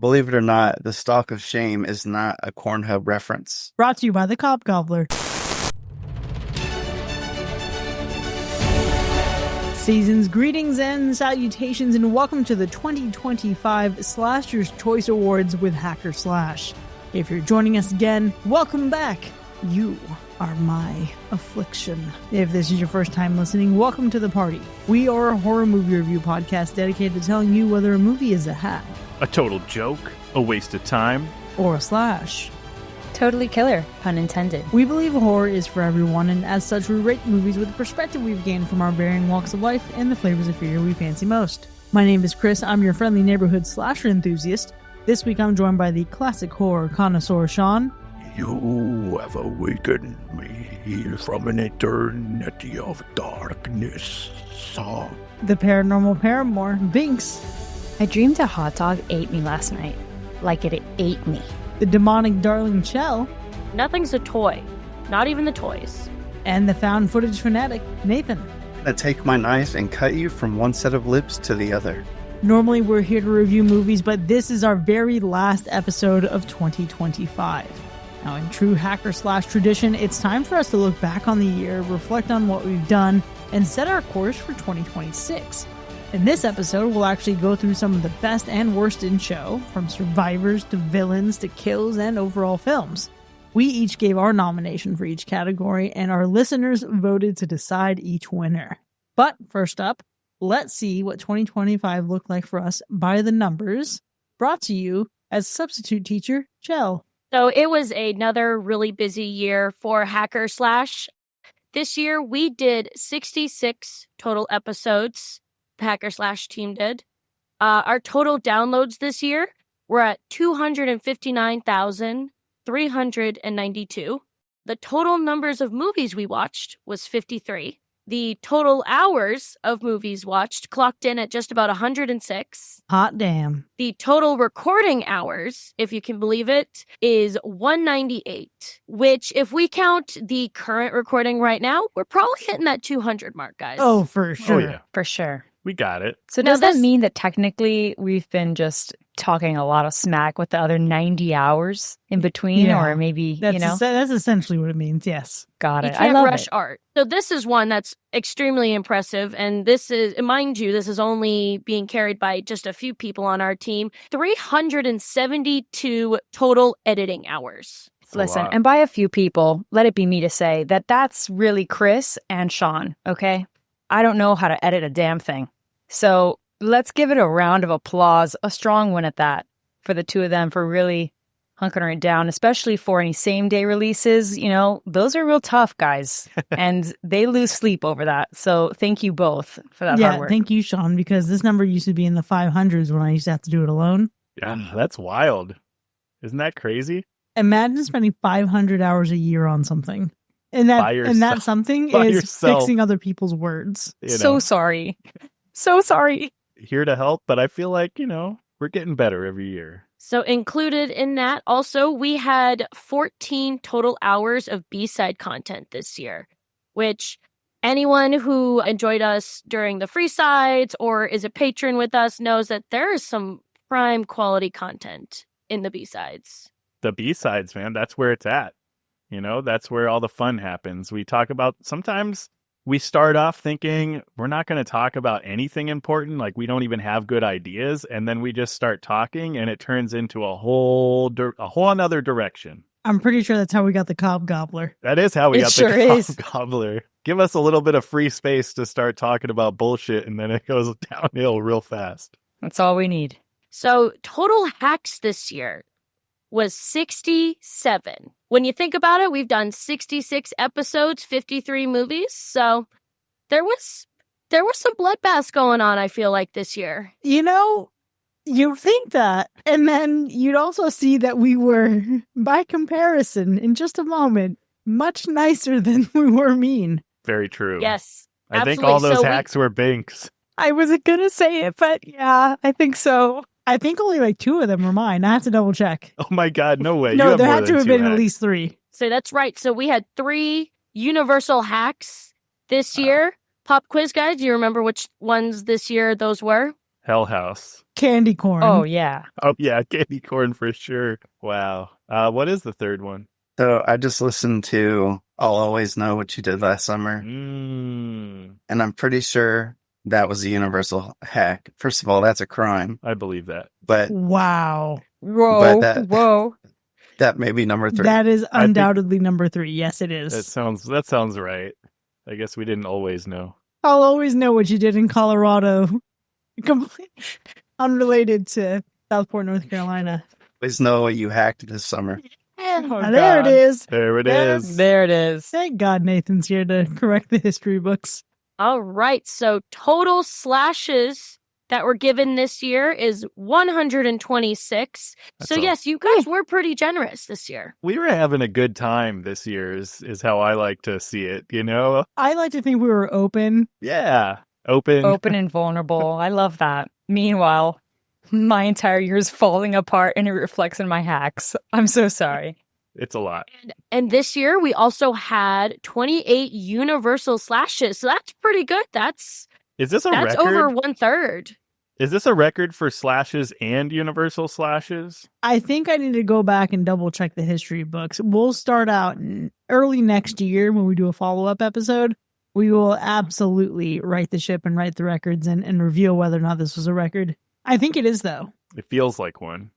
believe it or not, the Stalk of Shame is not a Pornhub reference. Brought to you by the Cop Gobbler. Season's greetings and salutations, and welcome to the 2025 Slasher's Choice Awards with Hacker Slash. If you're joining us again, welcome back. You are my affliction. If this is your first time listening, welcome to the party. We are a horror movie review podcast dedicated to telling you whether a movie is a hack, a total joke, a waste of time, or a slash. Totally killer, pun intended. We believe horror is for everyone, and as such, we rate movies with the perspective we've gained from our varying walks of life and the flavors of fear we fancy most. My name is Chris. I'm your friendly neighborhood slasher enthusiast. This week, I'm joined by the classic horror connoisseur, Sean. You have awakened me from an eternity of darkness, song. The paranormal paramour, Binks. I dreamed a hot dog ate me last night. Like it ate me. The demonic darling Chell. Nothing's a toy. Not even the toys. And the found footage fanatic, Nathan. I'm gonna take my knife and cut you from one set of lips to the other. Normally we're here to review movies, but this is our very last episode of 2025. Now, in true Hacker Slash tradition, it's time for us to look back on the year, reflect on what we've done, and set our course for 2026. In this episode, we'll actually go through some of the best and worst in show, from survivors to villains to kills and overall films. We each gave our nomination for each category, and our listeners voted to decide each winner. But first up, let's see what 2025 looked like for us by the numbers, brought to you as substitute teacher, Chell. So it was another really busy year for Hacker Slash. This year, we did 66 total episodes. The Hacker Slash team did. Our total downloads this year were at 259,392. The total numbers of movies we watched was 53. The total hours of movies watched clocked in at just about 106. Hot damn. The total recording hours, if you can believe it, is 198, which if we count the current recording right now, we're probably hitting that 200 mark, guys. Oh, for sure. Oh, yeah. For sure. We got it. So Now does that this- mean that technically we've been just talking a lot of smack with the other 90 hours in between? Yeah. Or maybe, That's essentially what it means, yes. Got You it. can't I love rush it. art. So this is one that's extremely impressive, and this is, mind you, this is only being carried by just a few people on our team. 372 total editing hours. A Listen, lot. and by a few people, let it be me to say that that's really Chris and Sean, okay? I don't know how to edit a damn thing. So let's give it a round of applause, a strong one at that, for the two of them for really hunkering it down, especially for any same-day releases. You know, those are real tough, guys, and they lose sleep over that. So thank you both for that hard work. Thank you, Sean, because this number used to be in the 500s when I used to have to do it alone. Yeah, that's wild. Isn't that crazy? Imagine spending 500 hours a year on something. And By that yourself. something By is yourself. fixing other people's words. You So know, sorry. So sorry. here to help, but I feel like, we're getting better every year. So included in that, also, we had 14 total hours of B-side content this year, which anyone who enjoyed us during the free sides or is a patron with us knows that there is some prime quality content in the B-sides. The B-sides, man, that's where it's at. That's where all the fun happens. We talk about, sometimes we start off thinking we're not going to talk about anything important, like we don't even have good ideas, and then we just start talking, and it turns into a whole another direction. I'm pretty sure that's how we got the Cob Gobbler. That is how we It got sure the is. Gobbler. Give us a little bit of free space to start talking about bullshit, and then it goes downhill real fast. That's all we need. So total hacks this year was 67. When you think about it, we've done 66 episodes, 53 movies. So there was some bloodbaths going on, I feel like, this year. You think that, and then you'd also see that we were, by comparison, in just a moment, much nicer than we were mean. Very true. Yes. I think absolutely. all those So hacks were Binks. I wasn't going to say it, but yeah, I think so. I think only like 2 of them were mine. I have to double check. Oh my God, no way. You No, have there more had to than have 2 been at hacks. least 3. So that's right. So we had 3 universal hacks this year. Pop quiz, guys. Do you remember which ones this year those were? Hell House. Candy corn. Oh, yeah. Oh, yeah, candy corn for sure. Wow. What is the third one? So I just listened to I'll Always Know What You Did Last Summer, Mm, and I'm pretty sure that was a universal hack. First of all, that's a crime, I believe that. but Wow. Whoa, that- whoa. that may be number 3. That is think- undoubtedly number 3. Yes, it is. That sounds right. I guess we didn't always know. I'll always know what you did in Colorado. Completely unrelated to Southport, North Carolina. Always know what you hacked this summer. Ah, there it is. There it is. There it is. Thank God Nathan's here to correct the history books. All right. So total slashes that were given this year is 126. That's So all. yes, you guys were pretty generous this year. We were having a good time this year is how I like to see it, you know? I like to think we were open. Yeah. Open. Open and vulnerable. I love that. Meanwhile, my entire year is falling apart and it reflects in my hacks. I'm so sorry. It's a lot. And this year we also had 28 universal slashes. So that's pretty good. That's Is this a that's record? over 1/3. Is this a record for slashes and universal slashes? I think I need to go back and double check the history books. We'll start out early next year when we do a follow-up episode. We will absolutely right the ship and write the records and reveal whether or not this was a record. I think it is, though. It feels like one.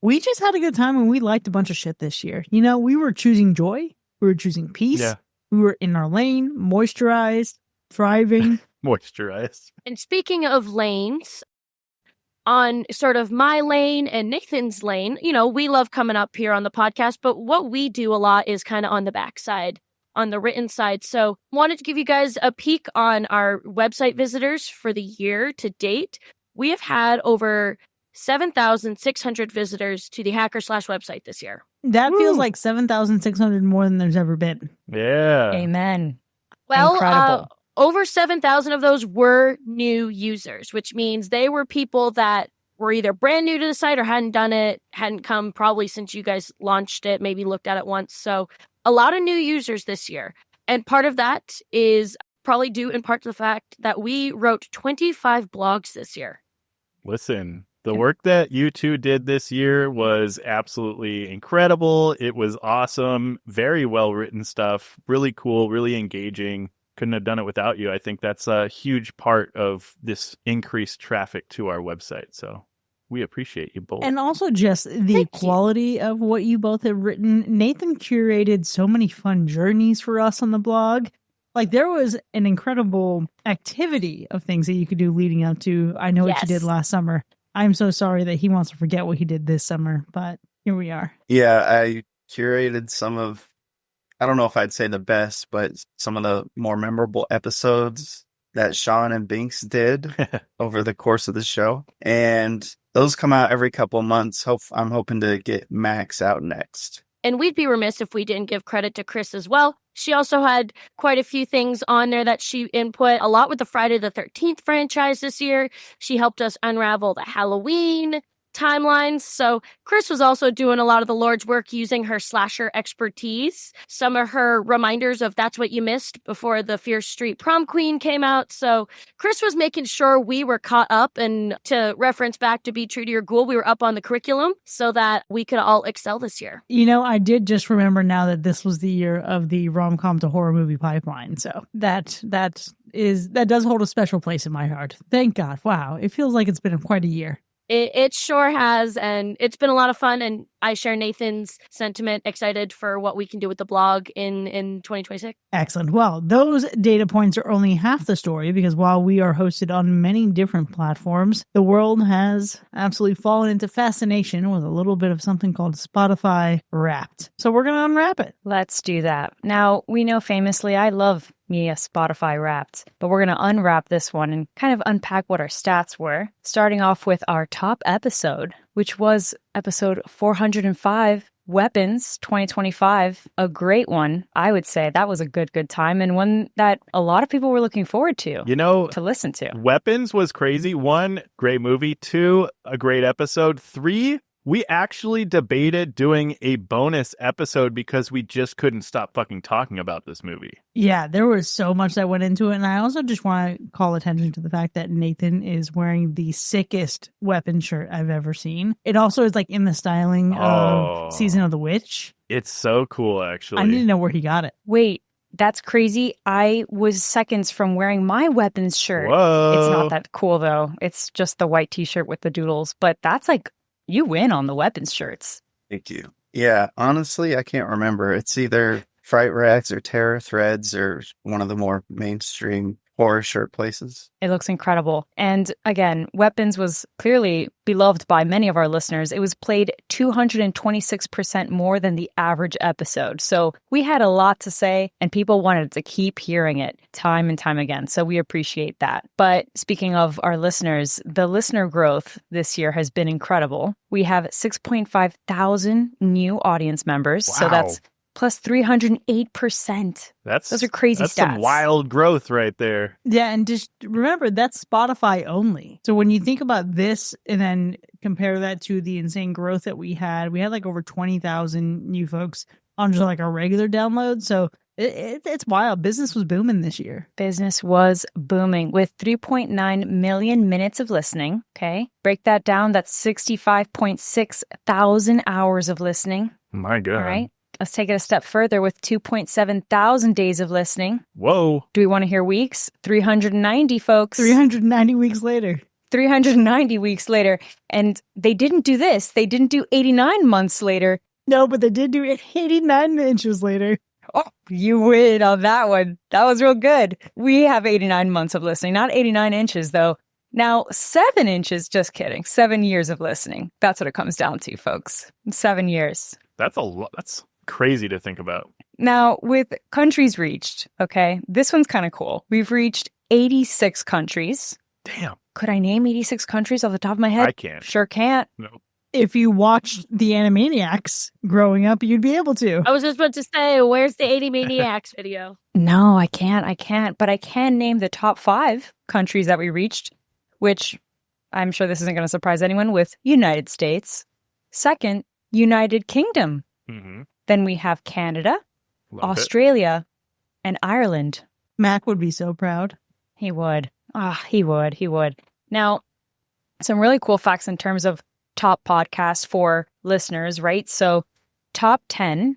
We just had a good time and we liked a bunch of shit this year. You know, we were choosing joy. We were choosing peace. Yeah. We were in our lane, moisturized, thriving. Moisturized. And speaking of lanes, on sort of my lane and Nathan's lane, you know, we love coming up here on the podcast, but what we do a lot is kind of on the backside, on the written side. So wanted to give you guys a peek on our website visitors for the year to date. We have had over 7,600 visitors to the Hacker Slash website this year. That feels Woo. like 7,600 more than there's ever been. Yeah. Amen. Well, Incredible. over 7,000 of those were new users, which means they were people that were either brand new to the site or hadn't done it, hadn't come probably since you guys launched it, maybe looked at it once. So a lot of new users this year. And part of that is probably due in part to the fact that we wrote 25 blogs this year. Listen, the work that you two did this year was absolutely incredible. It was awesome. Very well written stuff. Really cool, really engaging. Couldn't have done it without you. I think that's a huge part of this increased traffic to our website. So we appreciate you both. And also just the Thank you. quality of what you both have written. Nathan curated so many fun journeys for us on the blog. Like there was an incredible activity of things that you could do leading up to I Know What You Yes. Did Last Summer. I'm so sorry that he wants to forget what he did this summer, but here we are. Yeah, I curated some of, I don't know if I'd say the best, but some of the more memorable episodes that Sean and Binks did over the course of the show. And those come out every couple of months. I'm hoping to get Max out next. And we'd be remiss if we didn't give credit to Chris as well. She also had quite a few things on there that she input, a lot with the Friday the 13th franchise this year. She helped us unravel the Halloween timelines. So Chris was also doing a lot of the Lord's work using her slasher expertise. Some of her reminders of That's What You Missed before the Fierce Street Prom Queen came out. So Chris was making sure we were caught up, and to reference back to Be True to Your Ghoul, we were up on the curriculum so that we could all excel this year. You know, I did just remember now that this was the year of the rom-com to horror movie pipeline. So that does hold a special place in my heart. Thank God. Wow. It feels like it's been quite a year. It sure has, and it's been a lot of fun, and I share Nathan's sentiment, excited for what we can do with the blog in 2026. Excellent. Well, those data points are only half the story, because while we are hosted on many different platforms, the world has absolutely fallen into fascination with a little bit of something called Spotify Wrapped. So we're going to unwrap it. Let's do that. Now, we know famously I love me a Spotify Wrapped, but we're going to unwrap this one and kind of unpack what our stats were, starting off with our top episode, which was episode 405, Weapons 2025, a great one. I would say that was a good time, and one that a lot of people were looking forward to listen to. Weapons was crazy. 1, great movie. 2, a great episode. 3, We actually debated doing a bonus episode because we just couldn't stop fucking talking about this movie. Yeah, there was so much that went into it. And I also just want to call attention to the fact that Nathan is wearing the sickest weapon shirt I've ever seen. It also is like in the styling of Season of the Witch. It's so cool, actually. I need to know where he got it. Wait, that's crazy. I was seconds from wearing my weapons shirt. Whoa. It's not that cool, though. It's just the white t-shirt with the doodles. But that's like, you win on the weapons shirts. Thank you. Yeah, honestly, I can't remember. It's either Fright Rags or Terror Threads or one of the more mainstream horror shirt places. It looks incredible. And again, Weapons was clearly beloved by many of our listeners. It was played 226% more than the average episode. So we had a lot to say, and people wanted to keep hearing it time and time again. So we appreciate that. But speaking of our listeners, the listener growth this year has been incredible. We have 6.5 thousand new audience members. Wow. So that's plus 308%. Those are crazy that's stats. Some wild growth right there. Yeah, and just remember, that's Spotify only. So when you think about this and then compare that to the insane growth that we had like over 20,000 new folks on just like our regular download. So it's wild. Business was booming this year. Business was booming with 3.9 million minutes of listening. Okay. Break that down. That's 65.6 thousand hours of listening. My God. All right. Let's take it a step further with 2.7 thousand days of listening. Whoa. Do we want to hear weeks? 390, folks. 390 weeks later. 390 weeks later. And they didn't do this. They didn't do 89 months later. No, but they did do it 89 inches later. Oh, you win on that one. That was real good. We have 89 months of listening, not 89 inches, though. Now, 7 inches, just kidding. 7 years of listening. That's what it comes down to, folks. 7 years. That's a lot. That's crazy to think about. Now, with countries reached, okay, this one's kind of cool. We've reached 86 countries. Damn. Could I name 86 countries off the top of my head? I can't. Sure can't. No. If you watched the Animaniacs growing up, you'd be able to. I was just about to say, where's the 80 Maniacs video? No, I can't. But I can name the top 5 countries that we reached, which I'm sure this isn't going to surprise anyone, with United States. Second, United Kingdom. Mm-hmm. Then we have Canada, Love Australia, and Ireland. Mac would be so proud. He would. He would. Now, some really cool facts in terms of top podcasts for listeners, right? So top 10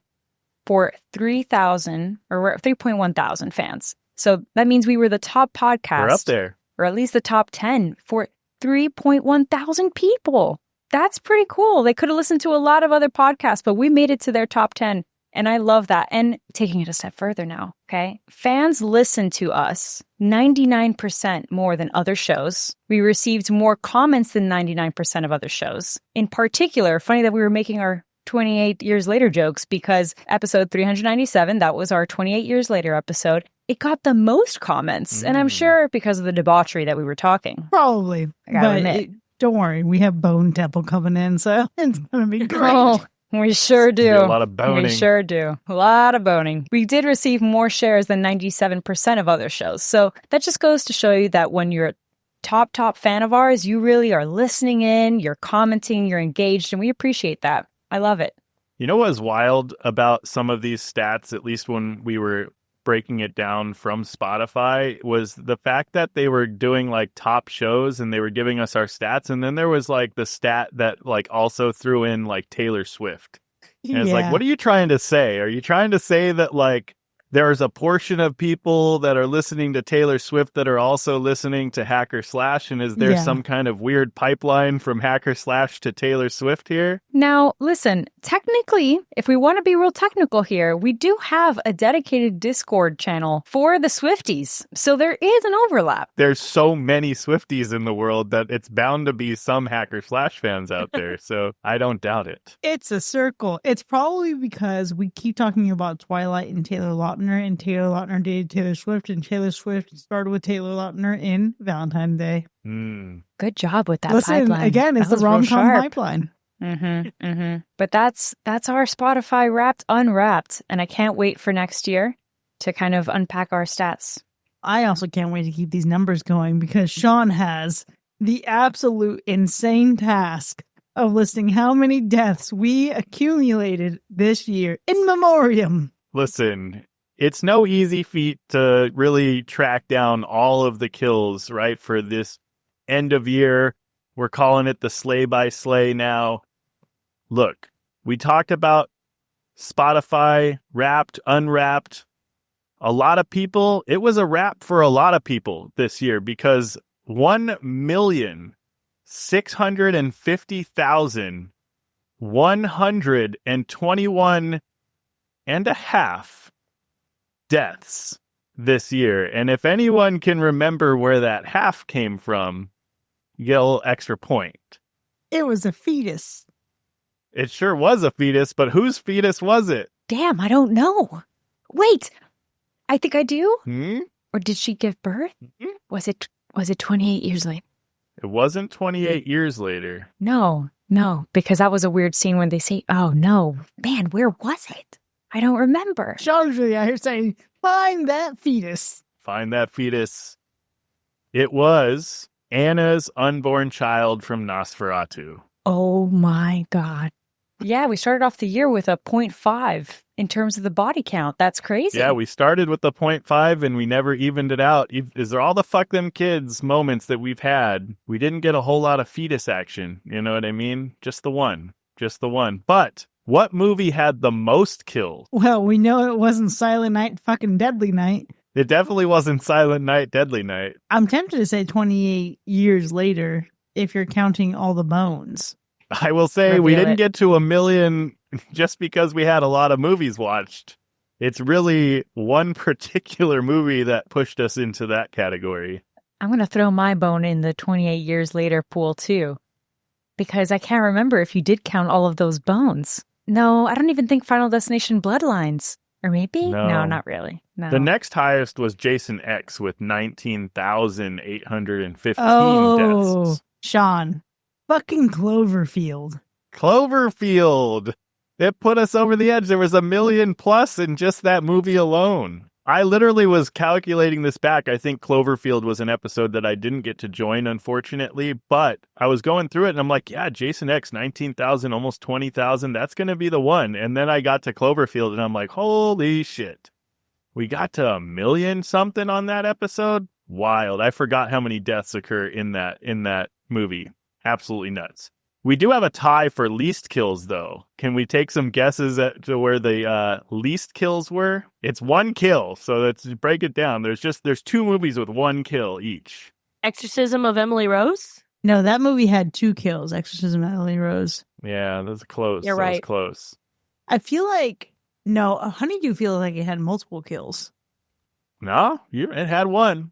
for 3,000 or 3.1 thousand fans. So that means we were the top podcast. We're up there. Or at least the top 10 for 3.1 thousand people. That's pretty cool. They could have listened to a lot of other podcasts, but we made it to their top 10. And I love that. And taking it a step further now, okay? Fans listen to us 99% more than other shows. We received more comments than 99% of other shows. In particular, funny that we were making our 28 years later jokes, because episode 397, that was our 28 years later episode, it got the most comments. And I'm sure because of the debauchery that we were talking. Probably. I gotta admit. Don't worry, we have Bone Temple coming in, so it's going to be great. Oh, we sure do. A lot of boning. We sure do. A lot of boning. We did receive more shares than 97% of other shows. So that just goes to show you that when you're a top fan of ours, you really are listening in, you're commenting, you're engaged, and we appreciate that. I love it. You know what was wild about some of these stats, at least when we were breaking it down from Spotify, was the fact that they were doing like top shows and they were giving us our stats, and then there was like the stat that like also threw in like Taylor Swift. And it's like, what are you trying to say? Are you trying to say that like there's a portion of people that are listening to Taylor Swift that are also listening to Hacker Slash? And is there some kind of weird pipeline from Hacker Slash to Taylor Swift here? Now, listen, technically, if we want to be real technical here, we do have a dedicated Discord channel for the Swifties. So there is an overlap. There's so many Swifties in the world that it's bound to be some Hacker Slash fans out there. So I don't doubt it. It's a circle. It's probably because we keep talking about Twilight and Taylor Lautner, and Taylor Lautner dated Taylor Swift, and Taylor Swift started with Taylor Lautner in Valentine's Day. Good job with that pipeline. Again, it's the rom-com pipeline. But that's our Spotify Wrapped Unwrapped, and I can't wait for next year to kind of unpack our stats. I also can't wait to keep these numbers going because Sean has the absolute insane task of listing how many deaths we accumulated this year in memoriam. Listen, it's no easy feat to really track down all of the kills, right? For this end of year, we're calling it the Slay by Slay now. Look, we talked about Spotify, Wrapped, Unwrapped. A lot of people, it was a wrap for a lot of people this year because 1,650,121 and a half deaths this year. And if anyone can remember where that half came from, you get a little extra point. It was a fetus. It sure was a fetus, but whose fetus was it? Damn, I don't know. Wait, I think I do. Hmm? Or did she give birth? Mhm. Was it 28 years later? It wasn't 28 years later. No, because that was a weird scene when they say, oh no, man, where was it? I don't remember. Sean's really out here saying, find that fetus. Find that fetus. It was Anna's unborn child from Nosferatu. Oh my God. Yeah, we started off the year with a 0.5 in terms of the body count. That's crazy. Yeah, we started with the 0.5 and we never evened it out. Is there all the fuck them kids moments that we've had? We didn't get a whole lot of fetus action. You know what I mean? Just the one. But what movie had the most kills? Well, we know it wasn't Silent Night, fucking Deadly Night. It definitely wasn't Silent Night, Deadly Night. I'm tempted to say 28 years later if you're counting all the bones. I will say we Reveal didn't it. get to 1 million just because we had a lot of movies watched. It's really one particular movie that pushed us into that category. I'm going to throw my bone in the 28 years later pool too, because I can't remember if you did count all of those bones. No, I don't even think Final Destination Bloodlines. Or maybe? No. Not really. No. The next highest was Jason X with 19,815 deaths. Sean. Fucking Cloverfield. Cloverfield. It put us over the edge. There was 1 million plus in just that movie alone. I literally was calculating this back. I think Cloverfield was an episode that I didn't get to join, unfortunately, but I was going through it and I'm like, yeah, Jason X, 19,000, almost 20,000. That's going to be the one. And then I got to Cloverfield and I'm like, holy shit. We got to 1 million something on that episode. Wild. I forgot how many deaths occur in that movie. Absolutely nuts. We do have a tie for least kills, though. Can we take some guesses to where the least kills were? It's 1 kill, so let's break it down. There's 2 movies with 1 kill each. Exorcism of Emily Rose? No, that movie had 2 kills, Exorcism of Emily Rose. Yeah, that's close. You're That was right. close. I feel like, no, Honeydew feels like it had multiple kills. No, it had 1.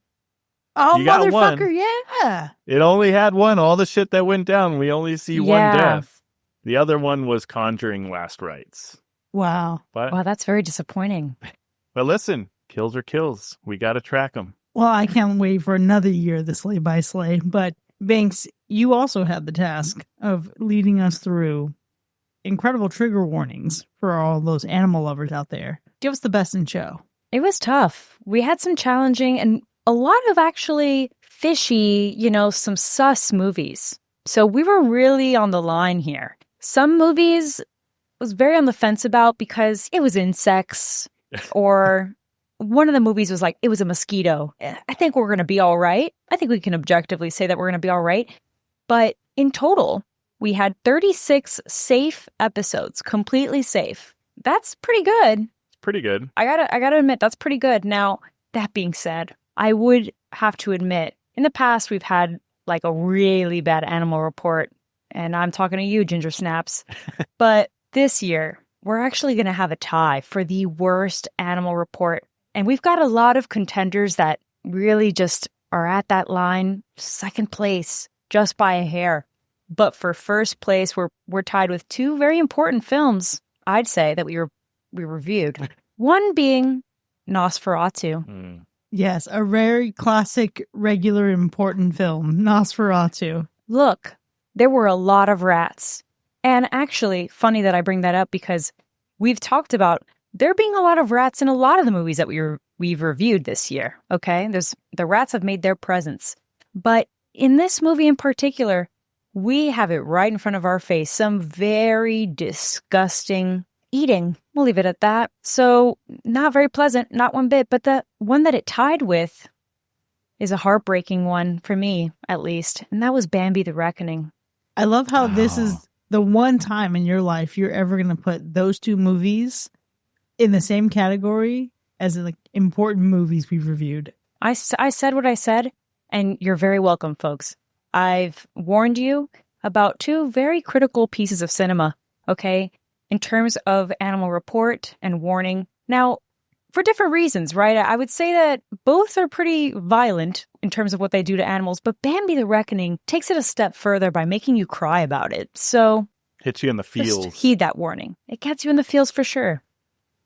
Oh, You got motherfucker, one. yeah. It only had 1. All the shit that went down, we only see 1 Yeah. death. The other one was Conjuring Last Rites. Wow. But Wow, that's very disappointing. listen, kills are kills. We got to track them. Well, I can't wait for another year of the Slay by Slay. But, Banks, you also had the task of leading us through incredible trigger warnings for all those animal lovers out there. Give us the best in show. It was tough. We had some challenging and a lot of actually fishy, some sus movies. So we were really on the line here. Some movies was very on the fence about because it was insects, or one of the movies was like, it was a mosquito. I think we're going to be all right. I think we can objectively say that we're going to be all right. But in total, we had 36 safe episodes, completely safe. That's pretty good. It's pretty good. I gotta admit, that's pretty good. Now, that being said, I would have to admit, in the past, we've had like a really bad animal report, and I'm talking to you, Ginger Snaps. But this year, we're actually going to have a tie for the worst animal report. And we've got a lot of contenders that really just are at that line, second place, just by a hair. But for first place, we're tied with 2 very important films, I'd say, that we reviewed. One being Nosferatu. Yes, a very classic, regular, important film, Nosferatu. Look, there were a lot of rats. And actually, funny that I bring that up because we've talked about there being a lot of rats in a lot of the movies that we've reviewed this year, okay? The rats have made their presence. But in this movie in particular, we have it right in front of our face. Some very disgusting eating. We'll leave it at that. So not very pleasant, not one bit. But the one that it tied with is a heartbreaking one for me, at least. And that was Bambi the Reckoning. I love how this is the one time in your life you're ever going to put those two movies in the same category as like important movies we've reviewed. I said what I said, and you're very welcome, folks. I've warned you about two very critical pieces of cinema, okay, in terms of Animal Report and Warning. Now, for different reasons, right? I would say that both are pretty violent in terms of what they do to animals, but Bambi the Reckoning takes it a step further by making you cry about it. So, hits you in the feels. Just heed that warning. It gets you in the feels for sure.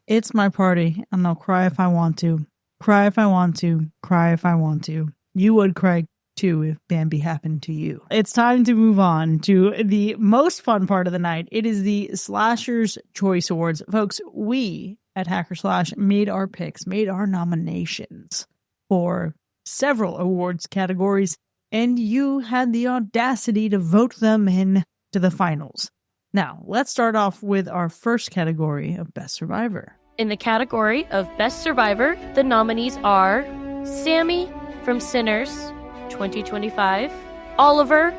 It's my party, and I'll cry if I want to. Cry if I want to. Cry if I want to. You would cry too if Bambi happened to you. It's time to move on to the most fun part of the night. It is the Slashers Choice Awards. Folks, we at Hacker Slash made our picks, made our nominations for several awards categories, and you had the audacity to vote them in to the finals. Now, let's start off with our first category of Best Survivor. In the category of Best Survivor, the nominees are Sammy from Sinners, 2025, Oliver,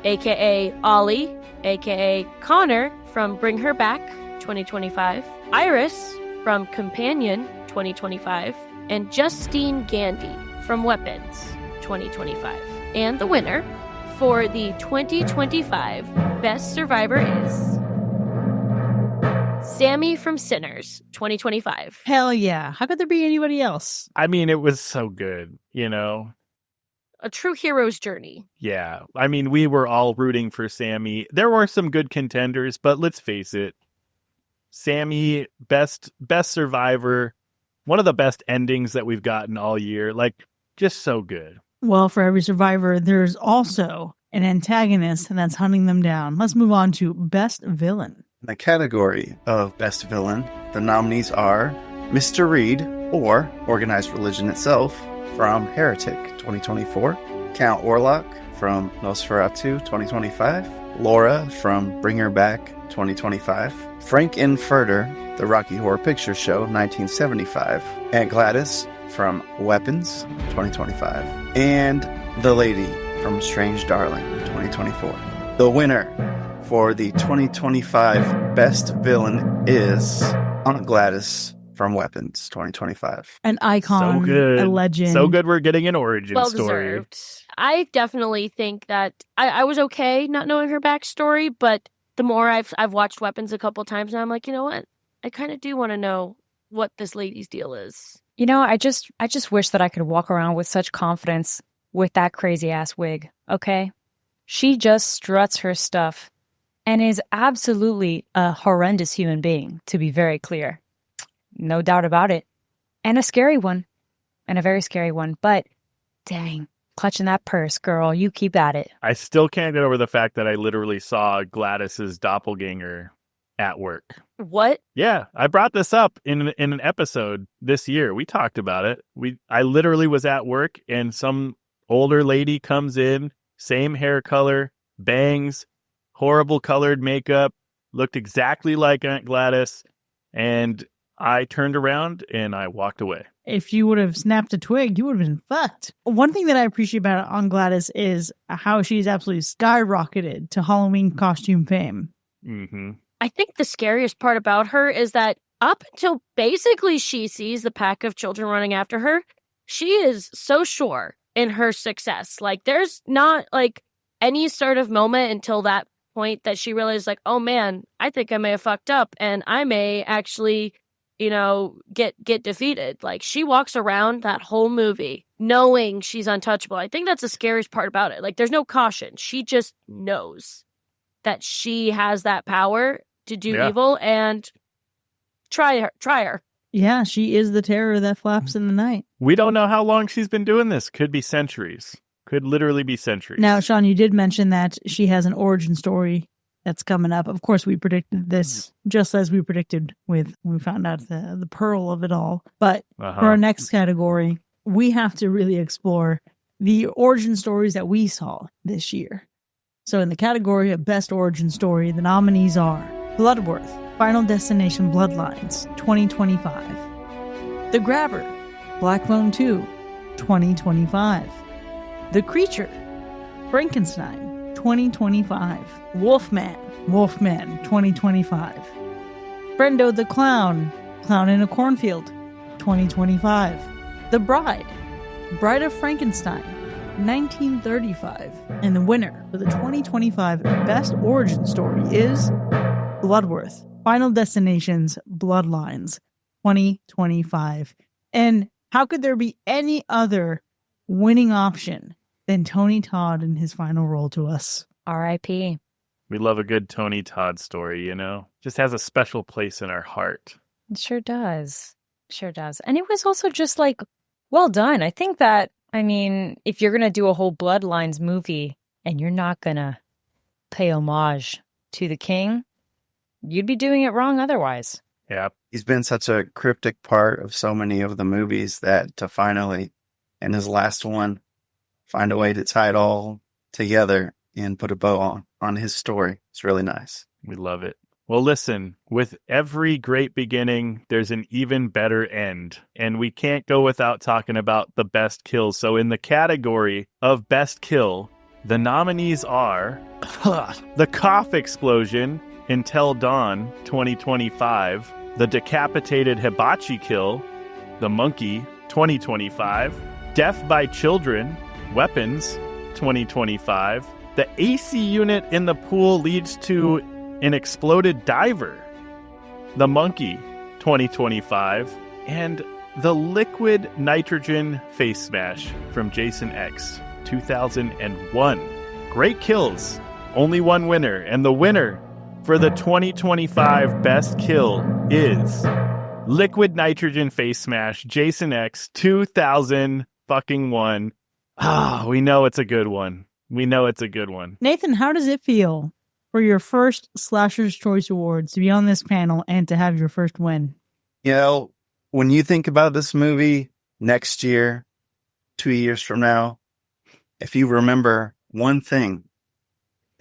aka Ollie, aka Connor from Bring Her Back, 2025, Iris from Companion, 2025, and Justine Gandy from Weapons, 2025. And the winner for the 2025 Best Survivor is Sammy from Sinners, 2025. Hell yeah. How could there be anybody else? I mean, it was so good, you know? A true hero's journey. Yeah. I mean, we were all rooting for Sammy. There were some good contenders, but let's face it. Sammy, best survivor, one of the best endings that we've gotten all year. Like, just so good. Well, for every survivor, there's also an antagonist that's hunting them down. Let's move on to Best Villain. In the category of Best Villain, the nominees are Mr. Reed, or Organized Religion itself, from Heretic 2024, Count Orlok from Nosferatu 2025, Laura from Bring Her Back 2025, Frank Infurter, The Rocky Horror Picture Show 1975, and Gladys from Weapons 2025, and The Lady from Strange Darling 2024. The winner for the 2025 Best Villain is Aunt Gladys from Weapons 2025. An icon, So good. a legend. So good we're getting an origin Well story. deserved. I definitely think that I was okay not knowing her backstory, but the more I've watched Weapons a couple times now, I'm like, you know what? I kind of do want to know what this lady's deal is. You know, I just wish that I could walk around with such confidence with that crazy ass wig, okay? She just struts her stuff and is absolutely a horrendous human being, to be very clear. No doubt about it. And a scary one. And a very scary one. But, dang, clutching that purse, girl. You keep at it. I still can't get over the fact that I literally saw Gladys's doppelganger at work. What? Yeah, I brought this up in an episode this year. We talked about it. I literally was at work and some older lady comes in, same hair color, bangs, horrible colored makeup, looked exactly like Aunt Gladys, and I turned around and I walked away. If you would have snapped a twig, you would have been fucked. One thing that I appreciate about Aunt Gladys is how she's absolutely skyrocketed to Halloween costume fame. Mm-hmm. I think the scariest part about her is that up until basically she sees the pack of children running after her, she is so sure in her success. Like, there's not like any sort of moment until that point that she realizes, like, oh man, I think I may have fucked up and I may actually, get defeated. Like, she walks around that whole movie knowing she's untouchable. I think that's the scariest part about it. Like, there's no caution. She just knows that she has that power to do evil, and try her. Yeah, she is the terror that flaps in the night. We don't know how long she's been doing this. Could be centuries. Could literally be centuries. Now, Sean, you did mention that she has an origin story that's coming up. Of course, we predicted this just as we predicted when we found out the pearl of it all. But for our next category, we have to really explore the origin stories that we saw this year. So in the category of Best Origin Story, the nominees are Bloodworth, Final Destination Bloodlines, 2025. The Grabber, Black Phone 2, 2025. The Creature, Frankenstein, 2025. Wolfman, 2025. Brendo the Clown, Clown in a Cornfield, 2025. The Bride, Bride of Frankenstein, 1935. And the winner for the 2025 Best Origin Story is Bloodworth, Final Destinations Bloodlines, 2025. And how could there be any other winning option than Tony Todd in his final role to us? R.I.P. We love a good Tony Todd story, you know? Just has a special place in our heart. It sure does. Sure does. And it was also just like, well done. I think that, I mean, if you're going to do a whole Bloodlines movie and you're not going to pay homage to the king, you'd be doing it wrong otherwise. Yeah. He's been such a cryptic part of so many of the movies that to finally, in his last one, find a way to tie it all together and put a bow on his story. It's really nice. We love it. Well, listen, with every great beginning, there's an even better end. And we can't go without talking about the best kills. So in the category of best kill, the nominees are the cough explosion in Till Dawn 2025, the decapitated hibachi kill, the monkey 2025, death by children, weapons 2025, the AC unit in the pool leads to an exploded diver, the monkey 2025, and the liquid nitrogen face smash from Jason X 2001. Great kills, only one winner, and the winner for the 2025 best kill is liquid nitrogen face smash Jason X 2001. We know it's a good one. We know it's a good one. Nathan, how does it feel for your first Slasher's Choice Awards to be on this panel and to have your first win? You know, when you think about this movie next year, 2 years from now, if you remember one thing,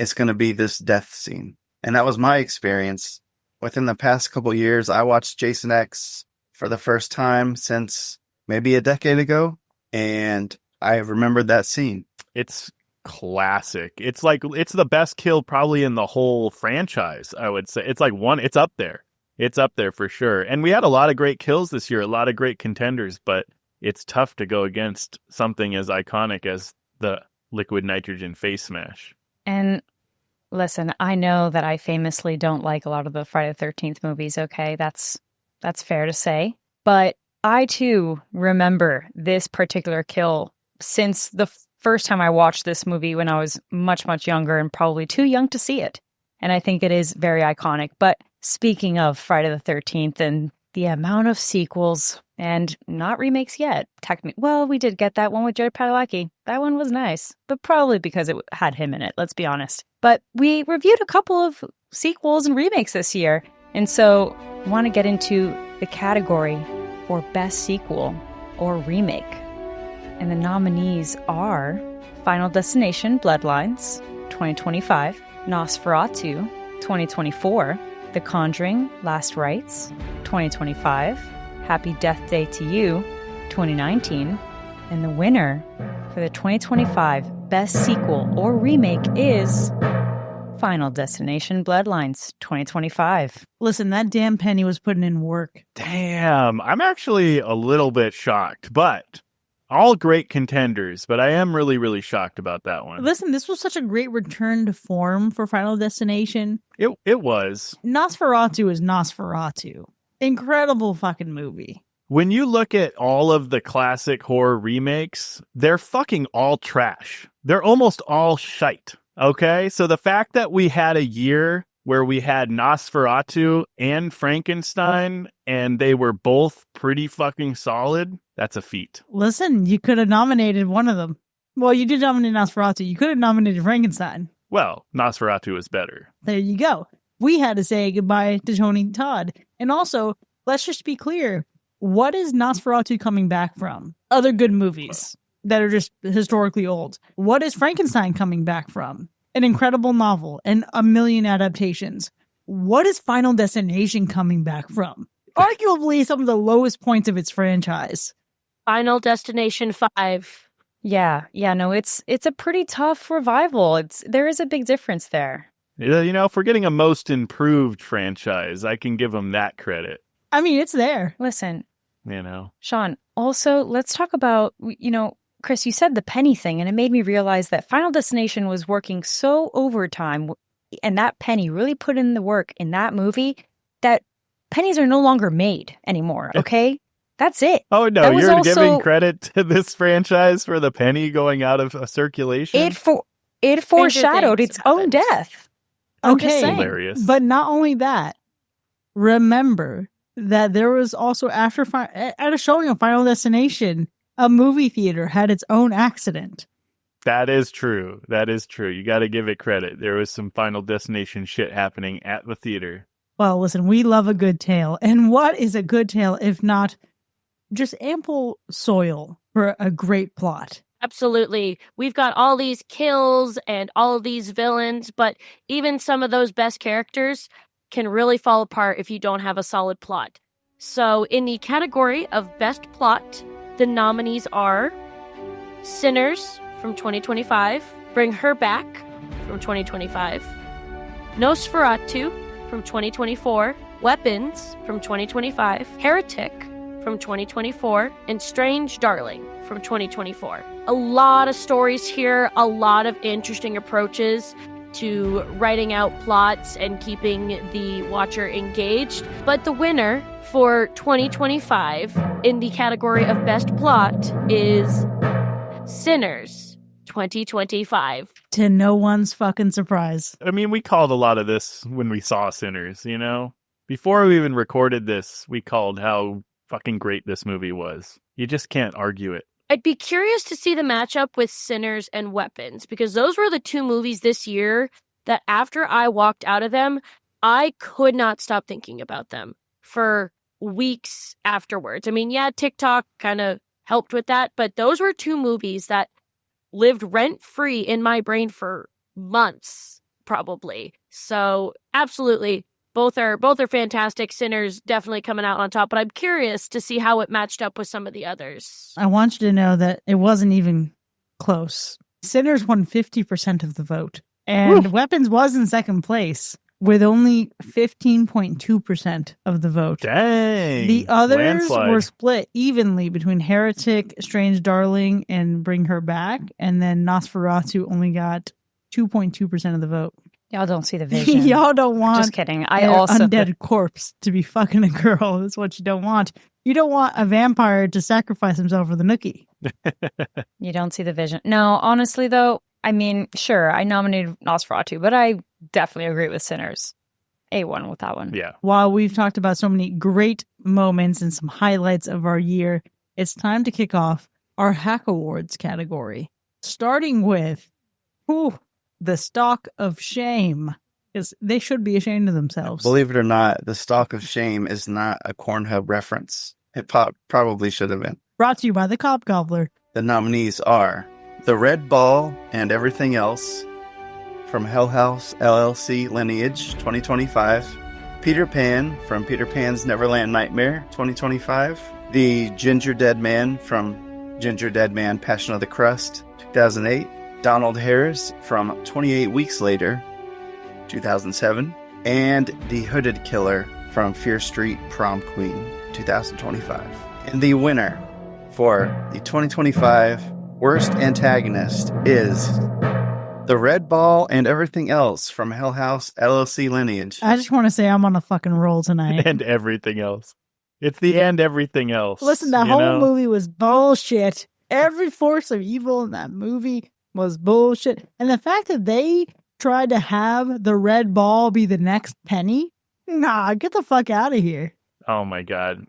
it's going to be this death scene. And that was my experience. Within the past couple years, I watched Jason X for the first time since maybe a decade ago. And I remembered that scene. It's classic. It's like, it's the best kill probably in the whole franchise, I would say. It's like it's up there. It's up there for sure. And we had a lot of great kills this year, a lot of great contenders, but it's tough to go against something as iconic as the liquid nitrogen face smash. And listen, I know that I famously don't like a lot of the Friday the 13th movies, okay? That's fair to say. But I, too, remember this particular kill since the first time I watched this movie when I was much, much younger and probably too young to see it. And I think it is very iconic. But speaking of Friday the 13th and the amount of sequels, and not remakes yet, technically. Well, we did get that one with Jared Padalecki. That one was nice, but probably because it had him in it, let's be honest. But we reviewed a couple of sequels and remakes this year. And so I want to get into the category for Best Sequel or Remake. And the nominees are Final Destination Bloodlines, 2025, Nosferatu, 2024, The Conjuring, Last Rites, 2025, Happy Death Day to You, 2019, and the winner for the 2025 Best Sequel or Remake is Final Destination Bloodlines, 2025. Listen, that damn Penny was putting in work. Damn, I'm actually a little bit shocked, but all great contenders, but I am really, really shocked about that one. Listen, this was such a great return to form for Final Destination. It was. Nosferatu is Nosferatu. Incredible fucking movie. When you look at all of the classic horror remakes, they're fucking all trash. They're almost all shite. Okay? So the fact that we had a year where we had Nosferatu and Frankenstein, and they were both pretty fucking solid, that's a feat. Listen, you could have nominated one of them. Well, you did nominate Nosferatu. You could have nominated Frankenstein. Well, Nosferatu is better. There you go. We had to say goodbye to Tony Todd. And also, let's just be clear. What is Nosferatu coming back from? Other good movies that are just historically old. What is Frankenstein coming back from? an incredible novel, and a million adaptations. What is Final Destination coming back from? Arguably some of the lowest points of its franchise. Final Destination 5. Yeah, no, it's a pretty tough revival. There is a big difference there. You know, if we're getting a most improved franchise, I can give them that credit. I mean, it's there. Listen, You know, Sean, also, let's talk about, Chris, you said the penny thing, and it made me realize that Final Destination was working so overtime, and that penny really put in the work in that movie that pennies are no longer made anymore, okay? That's it. oh no, That was you're also- giving credit to this franchise for the penny going out of circulation. It foreshadowed things its own happened. death. I'm just Okay. saying. Hilarious. But not only that, remember that there was also at a showing of Final Destination, a movie theater had its own accident. That is true. That is true. You got to give it credit. There was some Final Destination shit happening at the theater. Well, listen, we love a good tale. And what is a good tale if not just ample soil for a great plot? Absolutely. We've got all these kills and all of these villains, but even some of those best characters can really fall apart if you don't have a solid plot. So, in the category of best plot, the nominees are Sinners from 2025, Bring Her Back from 2025, Nosferatu from 2024, Weapons from 2025, Heretic from 2024, and Strange Darling from 2024. A lot of stories here, a lot of interesting approaches to writing out plots and keeping the watcher engaged. But the winner for 2025 in the category of best plot is Sinners 2025. To no one's fucking surprise. I mean, we called a lot of this when we saw Sinners, you know? Before we even recorded this, we called how fucking great this movie was. You just can't argue it. I'd be curious to see the matchup with Sinners and Weapons, because those were the two movies this year that after I walked out of them, I could not stop thinking about them for weeks afterwards. I mean, yeah, TikTok kind of helped with that, but those were two movies that lived rent-free in my brain for months, probably. So, absolutely, both are fantastic. Sinners definitely coming out on top, but I'm curious to see how it matched up with some of the others. I want you to know that it wasn't even close. Sinners won 50% of the vote, and Weapons was in second place with only 15.2% of the vote. Dang. The others Landslide. were split evenly between Heretic, Strange Darling, and Bring Her Back, and then Nosferatu only got 2.2% of the vote. Y'all don't see the vision. Y'all don't want Just kidding. I an also undead corpse to be fucking a girl. That's what you don't want. You don't want a vampire to sacrifice himself for the nookie. You don't see the vision. No, honestly, though, I mean, sure, I nominated Nosferatu, but I definitely agree with Sinners. A1 with that one. Yeah. While we've talked about so many great moments and some highlights of our year, it's time to kick off our Hack Awards category. Starting with the Stalk of Shame. Because they should be ashamed of themselves. Believe it or not, the Stalk of Shame is not a Cornhub reference. It probably should have been. Brought to you by the Cop Gobbler. The nominees are The Red Ball and Everything Else from Hell House LLC Lineage 2025, Peter Pan from Peter Pan's Neverland Nightmare 2025, The Ginger Dead Man from Ginger Dead Man Passion of the Crust 2008, Donald Harris from 28 Weeks Later 2007, and The Hooded Killer from Fear Street Prom Queen 2025. And the winner for the 2025 Worst Antagonist is The Red Ball and Everything Else from Hell House LLC Lineage. I just want to say I'm on a fucking roll tonight. And everything else. It's the and everything else. Listen, the whole movie was bullshit. Every force of evil in that movie was bullshit. And the fact that they tried to have the red ball be the next penny? Nah, get the fuck out of here. Oh my God.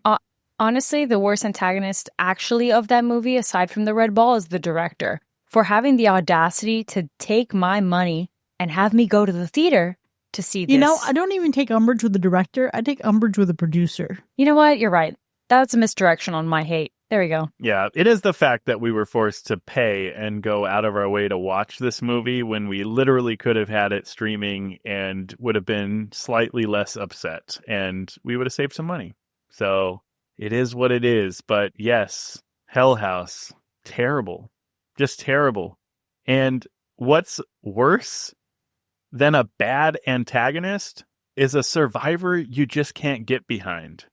Honestly, the worst antagonist actually of that movie, aside from the red ball, is the director. For having the audacity to take my money and have me go to the theater to see this. You know, I don't even take umbrage with the director. I take umbrage with the producer. You know what? You're right. That's a misdirection on my hate. There we go. Yeah, it is the fact that we were forced to pay and go out of our way to watch this movie when we literally could have had it streaming and would have been slightly less upset and we would have saved some money. So it is what it is. But yes, Hell House, terrible, just terrible. And what's worse than a bad antagonist is a survivor you just can't get behind.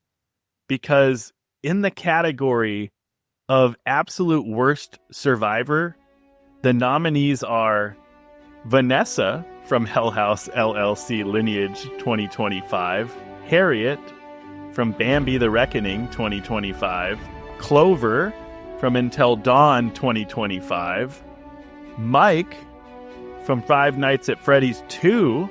Because in the category of absolute worst survivor, the nominees are Vanessa from Hell House LLC Lineage 2025, Harriet from Bambi the Reckoning 2025, Clover from Until Dawn 2025, Mike from Five Nights at Freddy's 2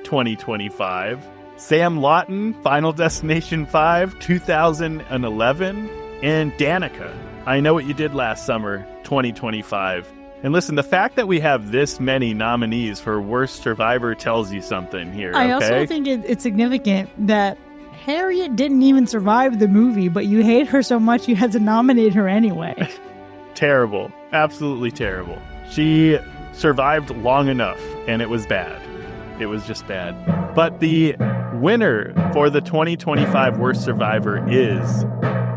2025, Sam Lawton, Final Destination 5, 2011, and Danica, I Know What You Did Last Summer, 2025. And listen, the fact that we have this many nominees for Worst Survivor tells you something here, okay? I also think it's significant that Harriet didn't even survive the movie, but you hate her so much you had to nominate her anyway. Terrible. Absolutely terrible. She survived long enough, and it was bad. It was just bad. But the winner for the 2025 Worst Survivor is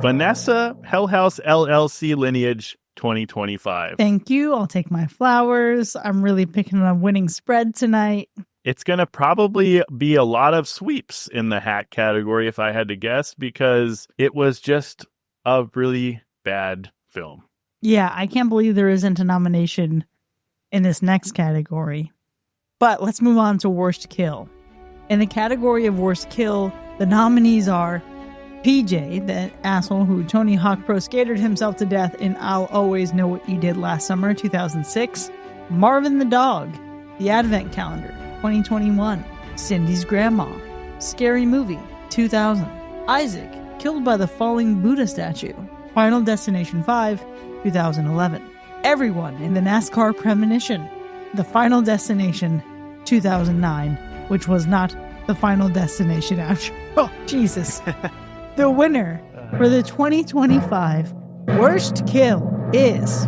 Vanessa, Hell House LLC Lineage 2025. Thank you. I'll take my flowers. I'm really picking a winning spread tonight. It's going to probably be a lot of sweeps in the hack category if I had to guess, because it was just a really bad film. Yeah, I can't believe there isn't a nomination in this next category. But let's move on to Worst Kill. In the category of Worst Kill, the nominees are PJ, the asshole who Tony Hawk Pro skated himself to death in I'll Always Know What You Did Last Summer, 2006. Marvin the Dog, The Advent Calendar, 2021. Cindy's Grandma, Scary Movie, 2000. Isaac, killed by the falling Buddha statue, Final Destination 5, 2011. Everyone in the NASCAR Premonition, The Final Destination, 2009, which was not the Final Destination after. Oh, Jesus. The winner for the 2025 Worst Kill is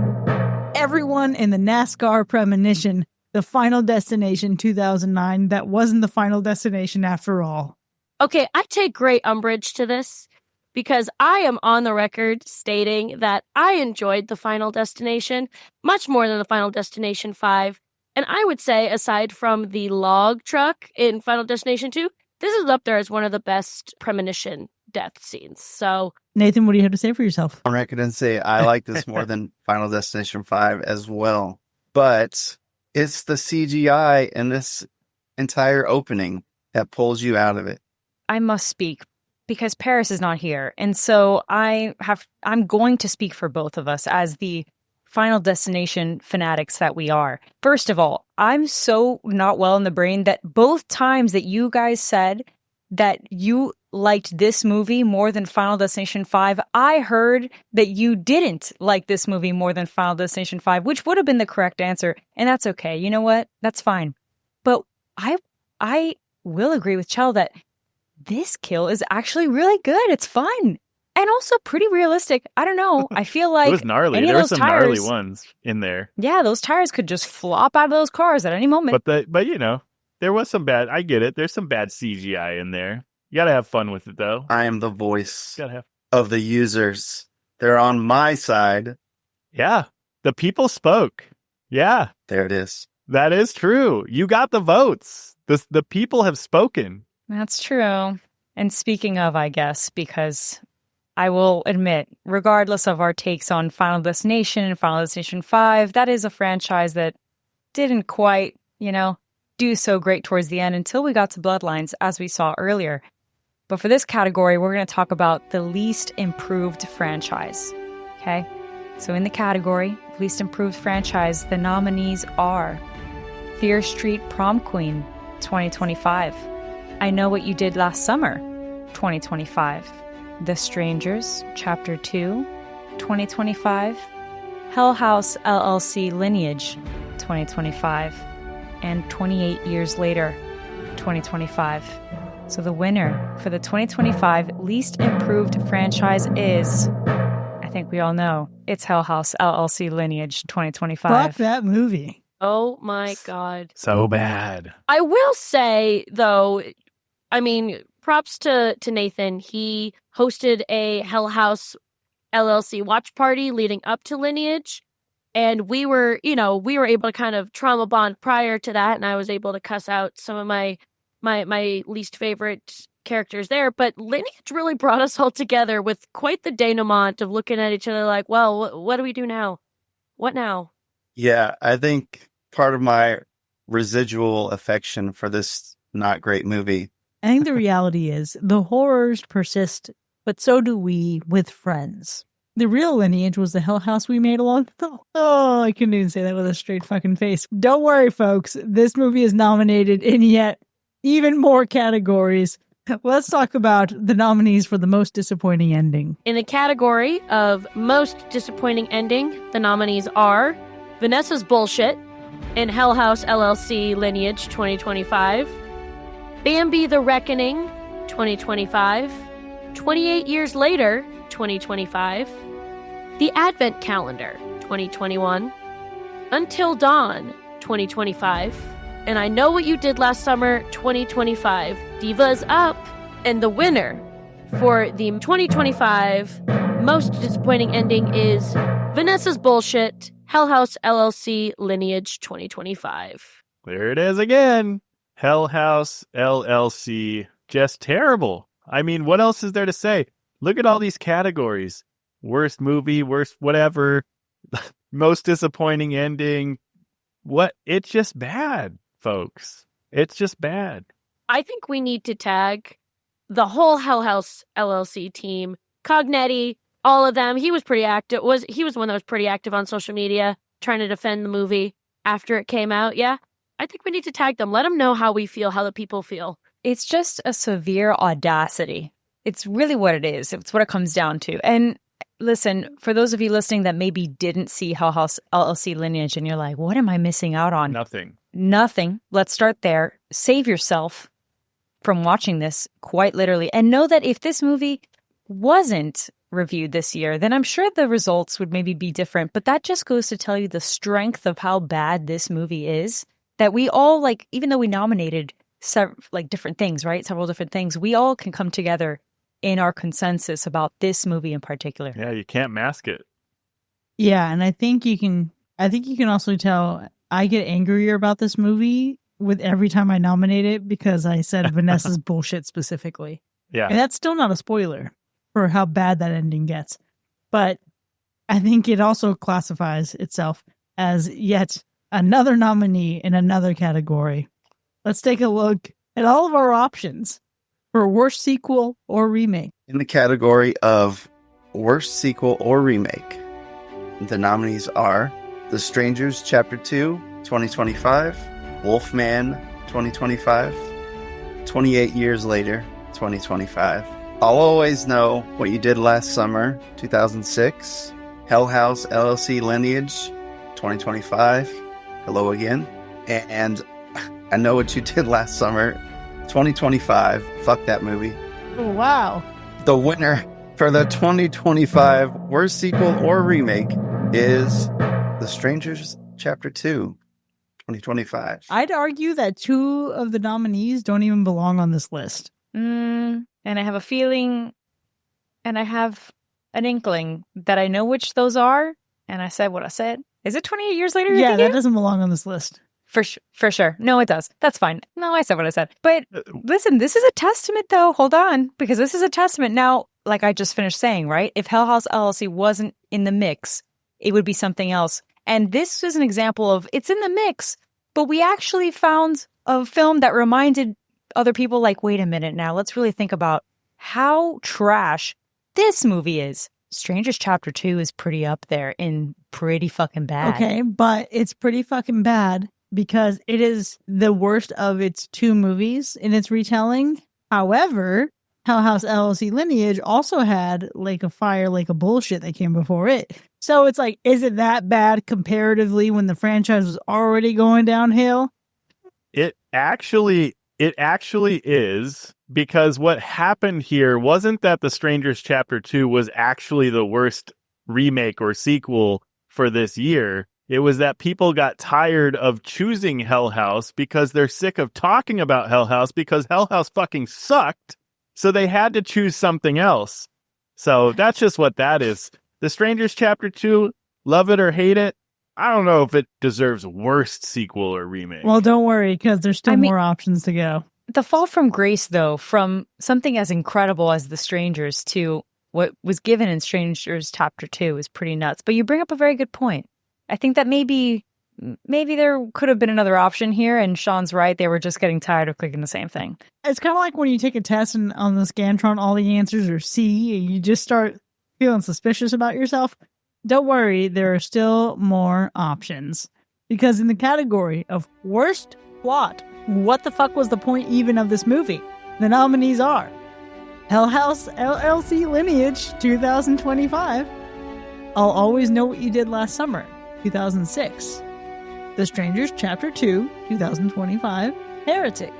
Everyone in the NASCAR Premonition, The Final Destination 2009. That wasn't the Final Destination after all. Okay, I take great umbrage to this because I am on the record stating that I enjoyed The Final Destination much more than The Final Destination 5. And I would say, aside from the log truck in Final Destination 2, this is up there as one of the best premonition death scenes. So, Nathan, what do you have to say for yourself? On record and say I like this more than Final Destination 5 as well. But it's the CGI in this entire opening that pulls you out of it. I must speak because Paris is not here. And so I'm going to speak for both of us as the Final Destination fanatics that we are. First of all, I'm so not well in the brain that both times that you guys said that you liked this movie more than Final Destination 5, I heard that you didn't like this movie more than Final Destination 5, which would have been the correct answer. And that's okay. You know what? That's fine. But I will agree with Chell that this kill is actually really good. It's fun. And also pretty realistic. I don't know. I feel like it was gnarly. There were some gnarly ones in there. Yeah, those tires could just flop out of those cars at any moment. But you know, there was some bad. I get it. There's some bad CGI in there. You gotta have fun with it, though. I am the voice of the users. They're on my side. Yeah, the people spoke. Yeah, there it is. That is true. You got the votes. The people have spoken. That's true. And speaking of, I guess, because I will admit, regardless of our takes on Final Destination and Final Destination 5, that is a franchise that didn't quite, do so great towards the end until we got to Bloodlines, as we saw earlier. But for this category, we're going to talk about the least improved franchise. Okay? So in the category, least improved franchise, the nominees are Fear Street Prom Queen, 2025. I Know What You Did Last Summer, 2025. The Strangers, Chapter 2, 2025, Hell House LLC Lineage, 2025, and 28 Years Later, 2025. So the winner for the 2025 Least Improved Franchise is, I think we all know. It's Hell House LLC Lineage 2025. Fuck that movie. Oh my God. So bad. I will say, though, I mean, props to Nathan. He hosted a Hell House LLC watch party leading up to Lineage. And we were able to kind of trauma bond prior to that. And I was able to cuss out some of my least favorite characters there. But Lineage really brought us all together with quite the denouement of looking at each other like, well, what do we do now? What now? Yeah, I think part of my residual affection for this not great movie. I think the reality is the horrors persist, but so do we with friends. The real Lineage was the Hell House we made along. Oh, I couldn't even say that with a straight fucking face. Don't worry, folks. This movie is nominated in yet even more categories. Let's talk about the nominees for the most disappointing ending. In the category of most disappointing ending, the nominees are Vanessa's Bullshit in Hell House LLC Lineage 2025, Bambi the Reckoning 2025, 28 Years Later 2025, The Advent Calendar 2021, Until Dawn 2025, and I Know What You Did Last Summer 2025, Divas Up, and the winner for the 2025 most disappointing ending is Vanessa's Bullshit, Hell House LLC Lineage 2025. There it is again. Hell House LLC. Just terrible. I mean, what else is there to say? Look at all these categories. Worst movie, worst whatever, most disappointing ending. What? It's just bad, folks. It's just bad. I think we need to tag the whole Hell House LLC team, Cognetti, all of them. He was pretty active. He was the one that was pretty active on social media trying to defend the movie after it came out. Yeah, I think we need to tag them. Let them know how we feel, how the people feel. It's just a severe audacity. It's really what it is. It's what it comes down to. And listen, for those of you listening that maybe didn't see Hell House LLC Lineage and you're like, what am I missing out on? Nothing. Let's start there. Save yourself from watching this quite literally. And know that if this movie wasn't reviewed this year, then I'm sure the results would maybe be different. But that just goes to tell you the strength of how bad this movie is. That we all, like, even though we nominated different things, right? Several different things, we all can come together in our consensus about this movie in particular. Yeah, you can't mask it. Yeah, and I think you can also tell I get angrier about this movie with every time I nominate it because I said Vanessa's Bullshit specifically. Yeah. And that's still not a spoiler for how bad that ending gets. But I think it also classifies itself as yet another nominee in another category. Let's take a look at all of our options for worst sequel or remake. In the category of worst sequel or remake, the nominees are The Strangers Chapter 2, 2025, Wolfman, 2025, 28 Years Later, 2025, I'll Always Know What You Did Last Summer, 2006, Hell House LLC Lineage, 2025, Hello Again, and I Know What You Did Last Summer, 2025. Fuck that movie. Oh, wow. The winner for the 2025 worst sequel or remake is The Strangers Chapter 2, 2025. I'd argue that two of the nominees don't even belong on this list. And I have a feeling, and I have an inkling that I know which those are, and I said what I said. Is it 28 years later? Yeah, that doesn't belong on this list. For sure. No, it does. That's fine. No, I said what I said. But listen, this is a testament, though. Hold on. Because this is a testament. Now, like I just finished saying, right? If Hell House LLC wasn't in the mix, it would be something else. And this is an example of it's in the mix, but we actually found a film that reminded other people, like, wait a minute now. Let's really think about how trash this movie is. Strangers Chapter 2 is pretty up there in pretty fucking bad. Okay, but it's pretty fucking bad because it is the worst of its two movies in its retelling. However, Hell House LLC Lineage also had Lake of Fire, Lake of Bullshit that came before it. So it's like, is it that bad comparatively when the franchise was already going downhill? It actually is, because what happened here wasn't that The Strangers Chapter 2 was actually the worst remake or sequel for this year. It was that people got tired of choosing Hell House because they're sick of talking about Hell House because Hell House fucking sucked. So they had to choose something else. So that's just what that is. The Strangers Chapter 2, love it or hate it, I don't know if it deserves worst sequel or remake. Well, don't worry, because there's still more options to go. The fall from grace, though, from something as incredible as The Strangers to what was given in Strangers Chapter 2 is pretty nuts. But you bring up a very good point. I think that maybe there could have been another option here, and Sean's right. They were just getting tired of clicking the same thing. It's kind of like when you take a test and on the Scantron, all the answers are C, and you just start feeling suspicious about yourself. Don't worry, there are still more options. Because in the category of worst plot, what the fuck was the point even of this movie? The nominees are Hell House LLC Lineage 2025, I'll Always Know What You Did Last Summer 2006, The Strangers Chapter 2 2025, Heretic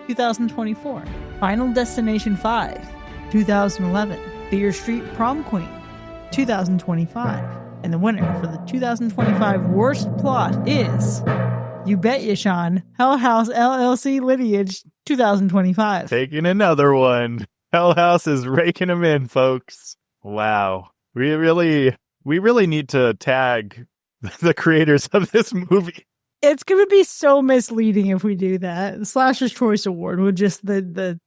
2024, Final Destination 5 2011, Fear Street Prom Queen 2025, and the winner for the 2025 worst plot is, you bet you, Sean, Hell House LLC Lineage 2025. Taking another one. Hell House is raking them in, folks. Wow. We really need to tag the creators of this movie. It's going to be so misleading if we do that. Slasher's Choice Award with just the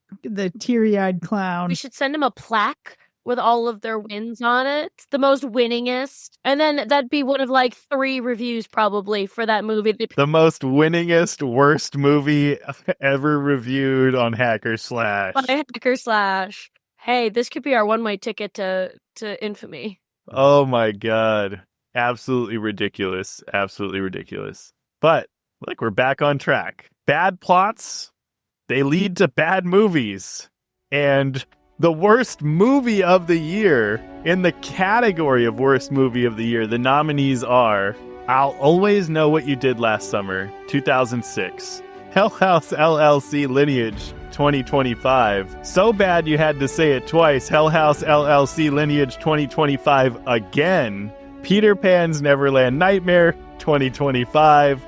teary-eyed clown. We should send him a plaque with all of their wins on it. The most winningest. And then that'd be one of like 3 reviews probably for that movie. The most winningest, worst movie ever reviewed on Hacker Slash. By Hacker Slash. Hey, this could be our one-way ticket to infamy. Oh my God. Absolutely ridiculous. Absolutely ridiculous. But, look, we're back on track. Bad plots, they lead to bad movies. And the worst movie of the year, in the category of worst movie of the year, the nominees are I'll Always Know What You Did Last Summer, 2006. Hell House LLC Lineage, 2025. So bad you had to say it twice. Hell House LLC Lineage, 2025 again. Peter Pan's Neverland Nightmare, 2025.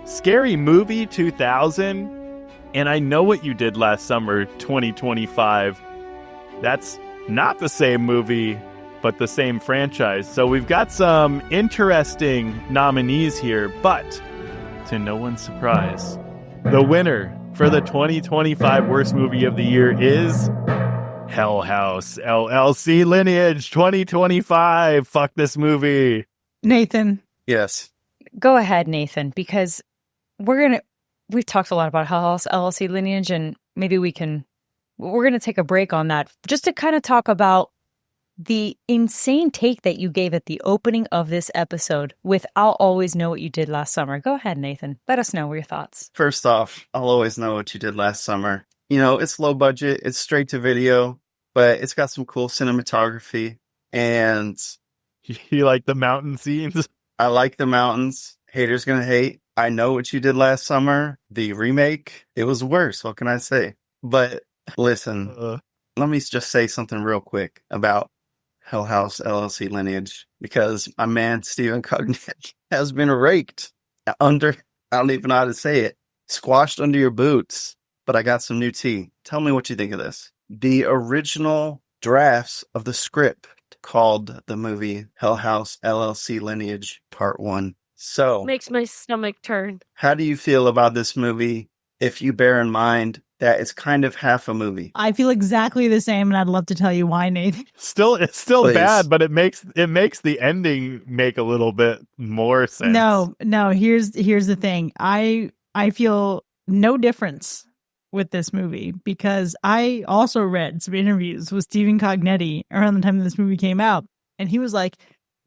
Scary Movie, 2000. And I Know What You Did Last Summer, 2025. That's not the same movie, but the same franchise. So we've got some interesting nominees here, but to no one's surprise, the winner for the 2025 worst movie of the year is Hell House LLC Lineage 2025. Fuck this movie. Nathan. Yes. Go ahead, Nathan, because we've talked a lot about Hell House LLC Lineage, and maybe we're going to take a break on that just to kind of talk about the insane take that you gave at the opening of this episode with I'll Always Know What You Did Last Summer. Go ahead, Nathan. Let us know your thoughts. First off, I'll Always Know What You Did Last Summer. You know, it's low budget, it's straight to video, but it's got some cool cinematography, and you like the mountain scenes? I like the mountains. Haters gonna hate. I Know What You Did Last Summer, the remake, it was worse. What can I say? But listen, let me just say something real quick about Hell House LLC Lineage, because my man Stephen Cognetti has been raked under, I don't even know how to say it, squashed under your boots. But I got some new tea. Tell me what you think of this. The original drafts of the script called the movie Hell House LLC Lineage Part 1. So, Makes my stomach turn. how do you feel about this movie if you bear in mind that it's kind of half a movie? I feel exactly the same, and I'd love to tell you why, Nathan. It's still Please. bad, but it makes the ending make a little bit more sense. No, here's the thing. I feel no difference with this movie because I also read some interviews with Stephen Cognetti around the time that this movie came out, and he was like,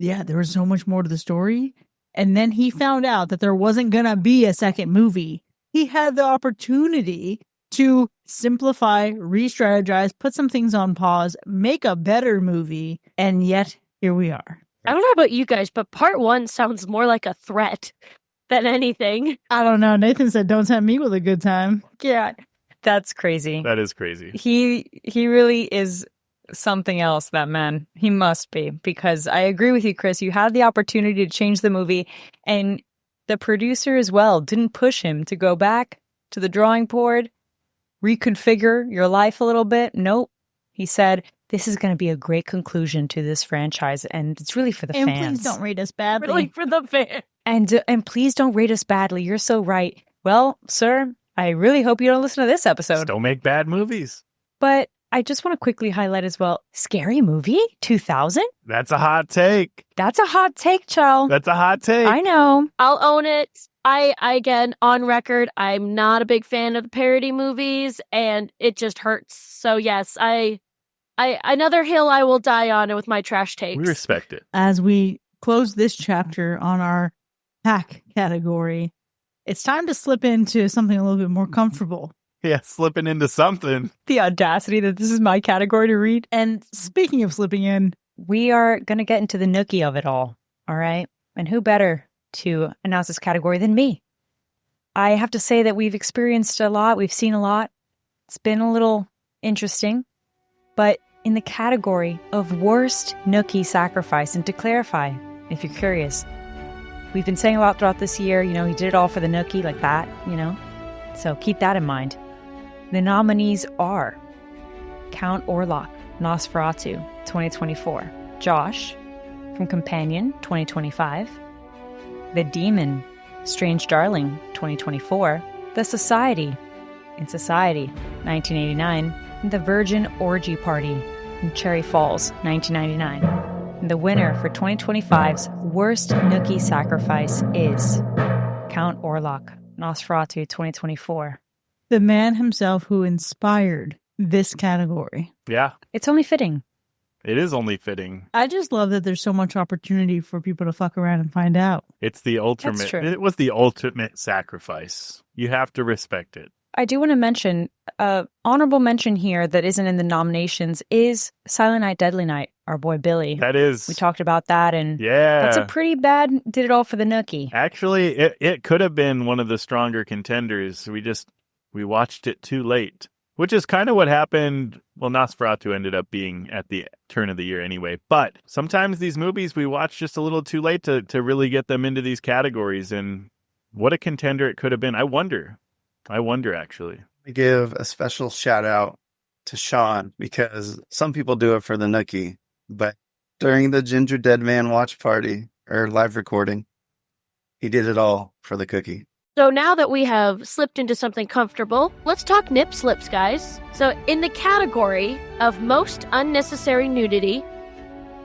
yeah, there was so much more to the story, and then he found out that there wasn't gonna be a second movie. He had the opportunity to simplify, re-strategize, put some things on pause, make a better movie, and yet here we are. I don't know about you guys, but part 1 sounds more like a threat than anything. I don't know. Nathan said, don't tempt me with a good time. Yeah, that's crazy. That is crazy. He really is something else, that man. He must be, because I agree with you, Chris. You had the opportunity to change the movie, and the producer as well didn't push him to go back to the drawing board, reconfigure your life a little bit. Nope. He said, this is going to be a great conclusion to this franchise, and it's really for the And fans. please don't rate us badly. Really for the fan. And please don't rate us badly. You're so right. Well, sir, I really hope you don't listen to this episode. Just don't make bad movies. But I just want to quickly highlight as well, Scary Movie 2000? That's a hot take. That's a hot take, Chell. That's a hot take. I know. I'll own it. I again, on record, I'm not a big fan of the parody movies, and it just hurts. So yes, I another hill I will die on with my trash takes. We respect it. As we close this chapter on our hack category, it's time to slip into something a little bit more comfortable. Yeah, slipping into something. The audacity that this is my category to read. And speaking of slipping in, We are going to get into the nookie of it all right? And who better to announce this category than me? I have to say that we've experienced a lot. We've seen a lot. It's been a little interesting. But in the category of worst nookie sacrifice, and to clarify, if you're curious, we've been saying a lot throughout this year, he did it all for the nookie, like that, So keep that in mind. The nominees are Count Orlok, Nosferatu, 2024. Josh, from Companion, 2025. The Demon, Strange Darling, 2024. The Society, in Society, 1989. And The Virgin Orgy Party, in Cherry Falls, 1999. And the winner for 2025's Worst Nookie Sacrifice is Count Orlok, Nosferatu, 2024. the man himself who inspired this category. Yeah, It's only fitting. it is only fitting. I just love that there's so much opportunity for people to fuck around and find out. It's the ultimate. true. It was the ultimate sacrifice. You have to respect it. I do want to mention, honorable mention here that isn't in the nominations is Silent Night, Deadly Night, our boy Billy. That is. We talked about that, and Yeah. that's a pretty bad did it all for the nookie. Actually, it could have been one of the stronger contenders. We watched it too late, which is kind of what happened. Well, Nosferatu ended up being at the turn of the year anyway. But sometimes these movies we watch just a little too late to really get them into these categories. And what a contender it could have been. I wonder, actually. I give a special shout out to Sean because some people do it for the nookie, but during the Ginger Dead Man watch party or live recording, he did it all for the cookie. So now that we have slipped into something comfortable, let's talk nip slips, guys. So in the category of most unnecessary nudity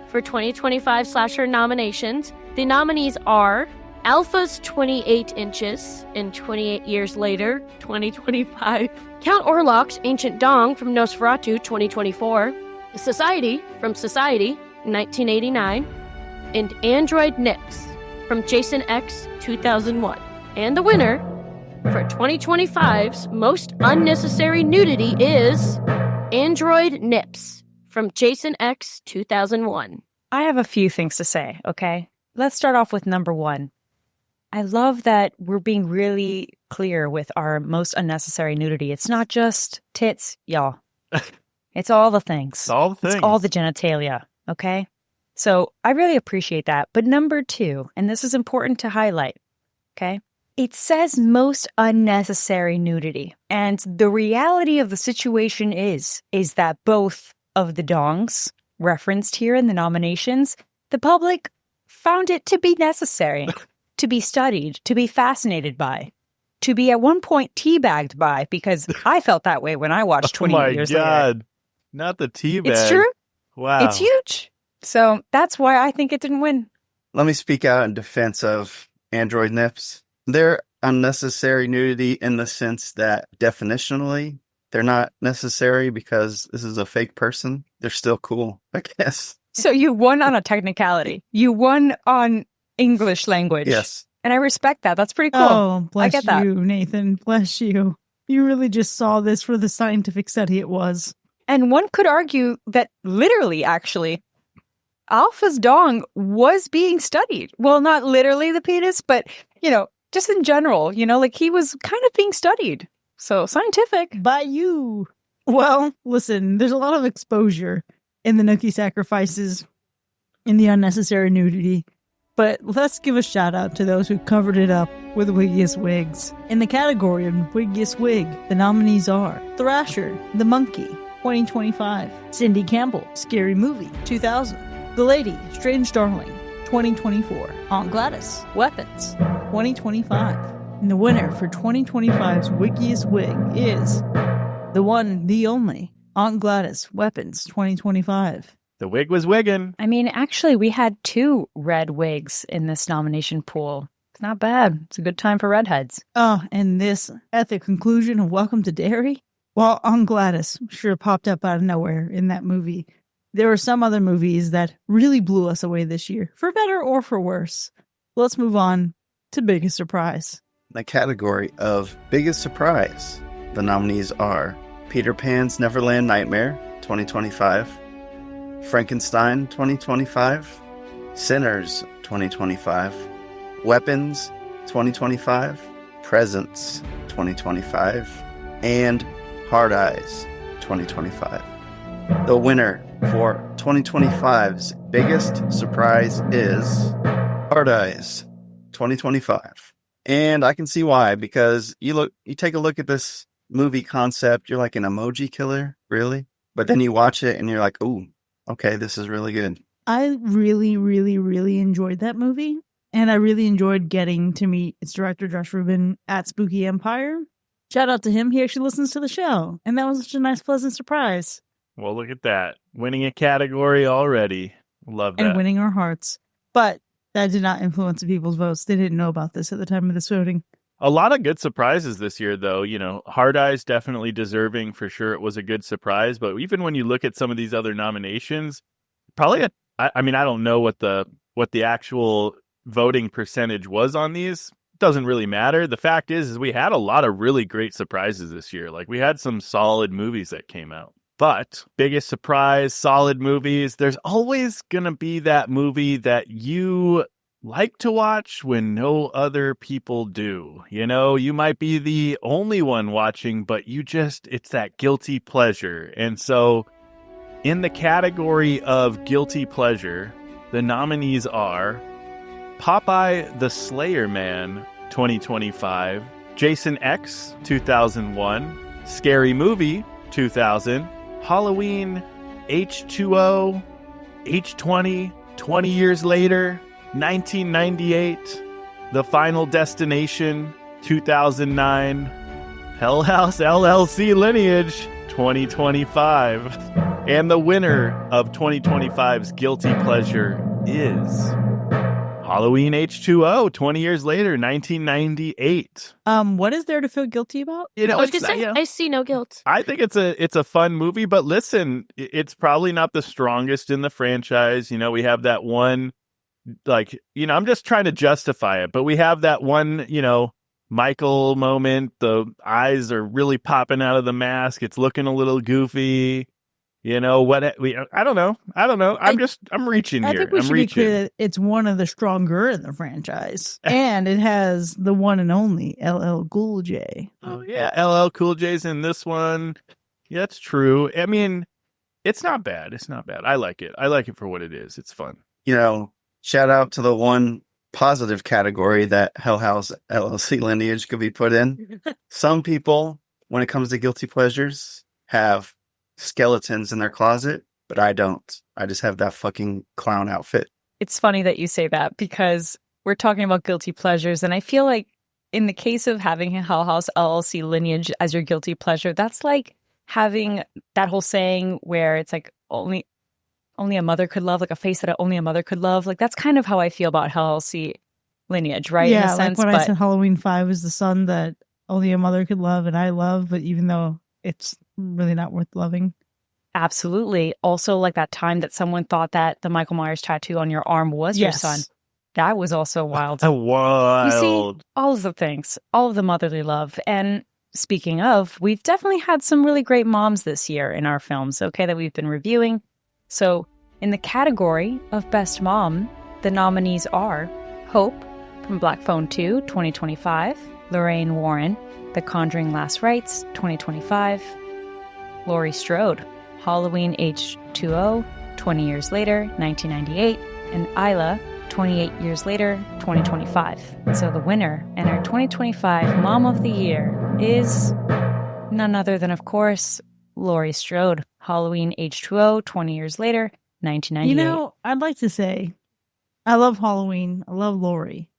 for 2025 slasher nominations, the nominees are Alpha's 28 Inches in 28 Years Later, 2025, Count Orlok's Ancient Dong from Nosferatu, 2024, Society from Society, 1989, and Android Nips from Jason X, 2001. And the winner for 2025's most unnecessary nudity is Android Nips from Jason X 2001. I have a few things to say, okay? Let's start off with number one. I love that we're being really clear with our most unnecessary nudity. It's not just tits, y'all. It's all the things. It's all the things. It's all the genitalia, okay? So I really appreciate that. But number two, and this is important to highlight, okay? It says most unnecessary nudity. And the reality of the situation is that both of the dongs referenced here in the nominations, the public found it to be necessary, to be studied, to be fascinated by, to be at one point teabagged by, because I felt that way when I watched 28 Years Later. Oh my God. Not the teabag. It's true. Wow. It's huge. So that's why I think it didn't win. Let me speak out in defense of Android Nips. They're unnecessary nudity in the sense that definitionally they're not necessary because this is a fake person. They're still cool, I guess. So you won on a technicality. You won on English language. Yes. And I respect that. That's pretty cool. Oh, bless get that. you, Nathan. Bless you. You really just saw this for the scientific study it was. And one could argue that literally, actually, Alpha's dong was being studied. Well, not literally the penis, but, just in general, like he was kind of being studied. So scientific. By you. Well, listen, there's a lot of exposure in the Nookie sacrifices, in the unnecessary nudity. But let's give a shout out to those who covered it up with wiggiest wigs. In the category of wiggiest wig, the nominees are Thrasher, The Monkey, 2025, Cindy Campbell, Scary Movie, 2000, The Lady, Strange Darling, 2024, Aunt Gladys, Weapons, 2025. And the winner for 2025's wiggiest wig is the one, the only, Aunt Gladys, Weapons, 2025. The wig was wiggin'. I mean, actually, we had 2 red wigs in this nomination pool. It's not bad. It's a good time for redheads. Oh, and this, at the conclusion of Welcome to Derry, while Aunt Gladys sure popped up out of nowhere in that movie, there were some other movies that really blew us away this year, for better or for worse. Let's move on to Biggest Surprise. In the category of Biggest Surprise, the nominees are Peter Pan's Neverland Nightmare, 2025, Frankenstein, 2025, Sinners, 2025, Weapons, 2025, Presents, 2025, and Hard Eyes, 2025. The winner for 2025's Biggest Surprise is Hard Eyes, 2025. And I can see why, because you take a look at this movie concept, you're like an emoji killer, really? But then you watch it and you're like, ooh, okay, this is really good. I really, really, really enjoyed that movie. And I really enjoyed getting to meet its director, Josh Rubin, at Spooky Empire. Shout out to him. He actually listens to the show. And that was such a nice, pleasant surprise. Well, look at that. Winning a category already. Love that. And winning our hearts. But that did not influence the people's votes. They didn't know about this at the time of this voting. A lot of good surprises this year, though. You know, Hard Eyes definitely deserving for sure. It was a good surprise. But even when you look at some of these other nominations, probably, I mean, I don't know what the actual voting percentage was on these. Doesn't really matter. The fact is we had a lot of really great surprises this year. Like, we had some solid movies that came out. But biggest surprise, solid movies, there's always going to be that movie that you like to watch when no other people do. You know, you might be the only one watching, but it's that guilty pleasure. And so in the category of guilty pleasure, the nominees are Popeye the Slayer Man, 2025, Jason X, 2001, Scary Movie, 2000, Halloween, H2O, H20, 20 years later, 1998, The Final Destination, 2009, Hell House LLC Lineage, 2025. And the winner of 2025's Guilty Pleasure is Halloween H2O, 20 years later, 1998. What is there to feel guilty about? You know, I was gonna say, I see no guilt. I think it's a fun movie, but listen, it's probably not the strongest in the franchise. You know, we have that one, like, you know, I'm just trying to justify it, but we have that one, you know, Michael moment. The eyes are really popping out of the mask. It's looking a little goofy. You know what? I don't know. I'm reaching here. I think we should be clear that it's one of the stronger in the franchise, and it has the one and only LL Cool J. Oh yeah, LL Cool J's in this one. Yeah, that's true. I mean, it's not bad. It's not bad. I like it. I like it for what it is. It's fun. You know, shout out to the one positive category that Hell House LLC Lineage could be put in. Some people, when it comes to guilty pleasures, have skeletons in their closet, but I don't. I just have that fucking clown outfit. It's funny that you say that because we're talking about guilty pleasures, and I feel like in the case of having a Hell House LLC Lineage as your guilty pleasure, that's like having that whole saying where it's like only a mother could love, like a face that only a mother could love. Like, that's kind of how I feel about Hell LLC Lineage, right? Yeah, in a sense, like when I said Halloween 5 is the son that only a mother could love and I love, but even though it's really not worth loving. Absolutely. Also, like that time that someone thought that the Michael Myers tattoo on your arm was your son. That was also wild. Wild. You see, all of the things, all of the motherly love. And speaking of, we've definitely had some really great moms this year in our films, okay, that we've been reviewing. So in the category of Best Mom, the nominees are Hope from Black Phone 2, 2025, Lorraine Warren, The Conjuring Last Rites, 2025, Laurie Strode, Halloween H2O, 20 years later, 1998, and Isla, 28 years later, 2025. So the winner and our 2025 Mom of the Year is none other than, of course, Laurie Strode. Halloween H2O, 20 years later, 1998. You know, I'd like to say, I love Halloween. I love Laurie.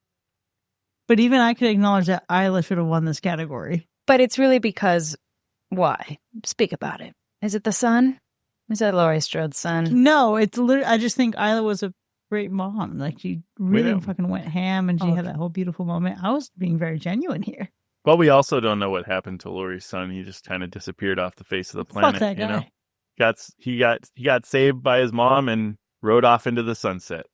But even I could acknowledge that Isla should have won this category. But it's really because, why? Speak about it. Is it the son? Is that Laurie Strode's son? No, it's literally, I just think Isla was a great mom. Like, she really fucking went ham, and she had that whole beautiful moment. I was being very genuine here. Well, we also don't know what happened to Laurie's son. He just kind of disappeared off the face of the planet. Fuck that guy. You know, he got saved by his mom and rode off into the sunset.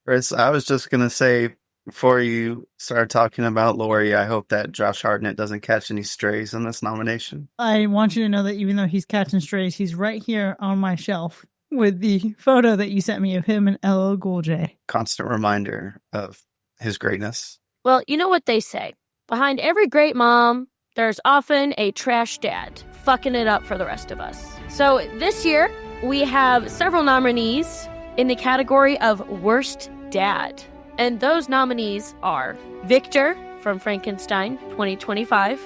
Chris, I was just gonna say before you start talking about Laurie, I hope that Josh Hartnett doesn't catch any strays in this nomination. I want you to know that even though he's catching strays, he's right here on my shelf with the photo that you sent me of him and LL Cool J. Constant reminder of his greatness. Well, you know what they say. Behind every great mom, there's often a trash dad fucking it up for the rest of us. So this year, we have several nominees in the category of Worst Dad. And those nominees are Victor from Frankenstein, 2025,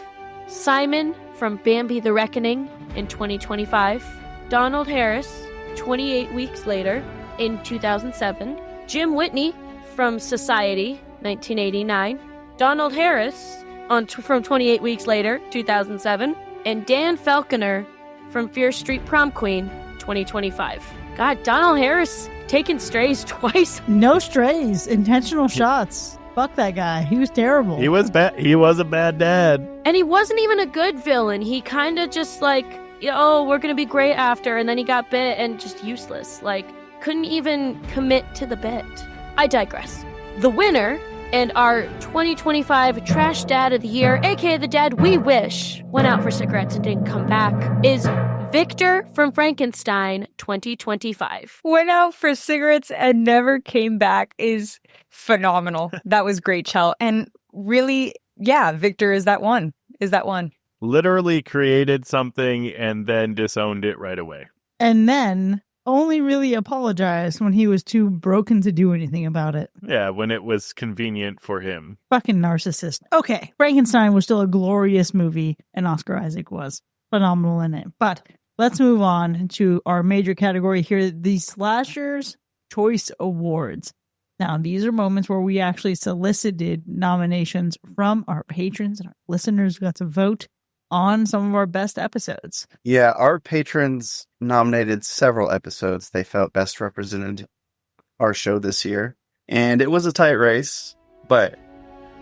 Simon from Bambi the Reckoning in 2025, Donald Harris, 28 Weeks Later in 2007, Jim Whitney from Society, 1989, Donald Harris from 28 Weeks Later, 2007, and Dan Falconer from Fear Street Prom Queen, 2025. God, Donald Harris taking strays twice. No strays, intentional shots. Fuck that guy. He was terrible. He was bad. He was a bad dad. And he wasn't even a good villain. He kind of just like, oh, we're going to be great after. And then he got bit and just useless. Like, couldn't even commit to the bit. I digress. The winner and our 2025 Trash Dad of the Year, aka the dad we wish went out for cigarettes and didn't come back, is Victor from Frankenstein 2025. Went out for cigarettes and never came back is phenomenal. That was great, Chell. And really, yeah, Victor is that one. Literally created something and then disowned it right away. And then only really apologized when he was too broken to do anything about it. Yeah, when it was convenient for him. Fucking narcissist. Okay, Frankenstein was still a glorious movie, and Oscar Isaac was phenomenal in it. But let's move on to our major category here, the Slashers Choice Awards. Now, these are moments where we actually solicited nominations from our patrons and our listeners who got to vote on some of our best episodes. Yeah, our patrons nominated several episodes they felt best represented our show this year. And it was a tight race, but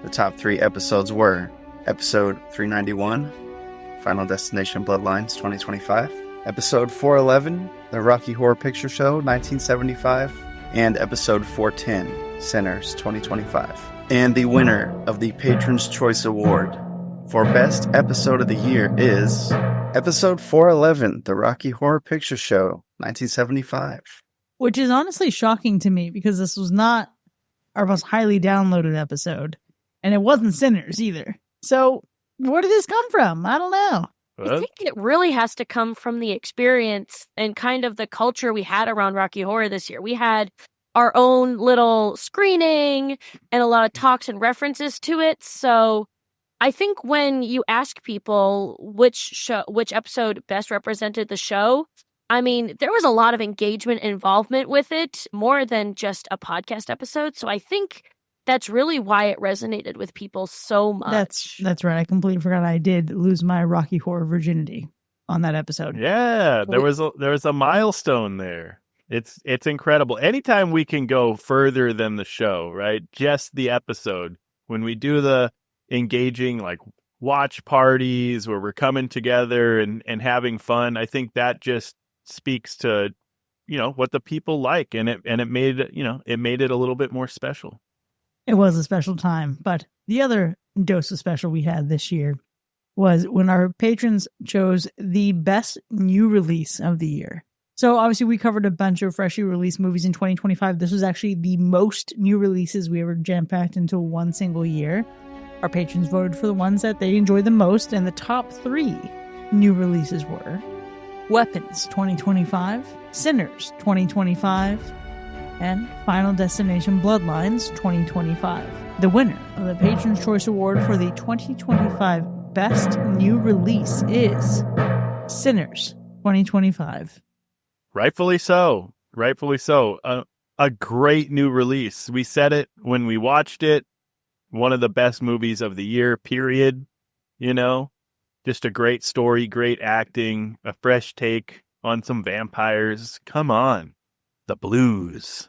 the top 3 episodes were episode 391, Final Destination Bloodlines 2025, episode 411, The Rocky Horror Picture Show 1975, and episode 410, Sinners 2025. And the winner of the Patron's Choice Award for Best Episode of the Year is episode 411, The Rocky Horror Picture Show 1975. Which is honestly shocking to me because this was not our most highly downloaded episode. And it wasn't Sinners either. So where did this come from? I don't know. I think it really has to come from the experience and kind of the culture we had around Rocky Horror this year. We had our own little screening and a lot of talks and references to it. So I think when you ask people which episode best represented the show, I mean, there was a lot of engagement and involvement with it, more than just a podcast episode. So I think that's really why it resonated with people so much. That's right. I completely forgot I did lose my Rocky Horror virginity on that episode. Yeah, there was a milestone there. It's incredible. Anytime we can go further than the show, right? Just the episode. When we do the engaging like watch parties where we're coming together and having fun, I think that just speaks to, what the people like, and it made it a little bit more special. It was a special time, but the other dose of special we had this year was when our patrons chose the best new release of the year. So obviously we covered a bunch of freshly released movies in 2025. This was actually the most new releases we ever jam-packed into one single year. Our patrons voted for the ones that they enjoyed the most, and the top 3 new releases were Weapons 2025, Sinners 2025, and Final Destination Bloodlines 2025. The winner of the Patron's Choice Award for the 2025 Best New Release is Sinners 2025. Rightfully so. Rightfully so. A great new release. We said it when we watched it. One of the best movies of the year, period. You know, just a great story, great acting, a fresh take on some vampires. Come on. The blues.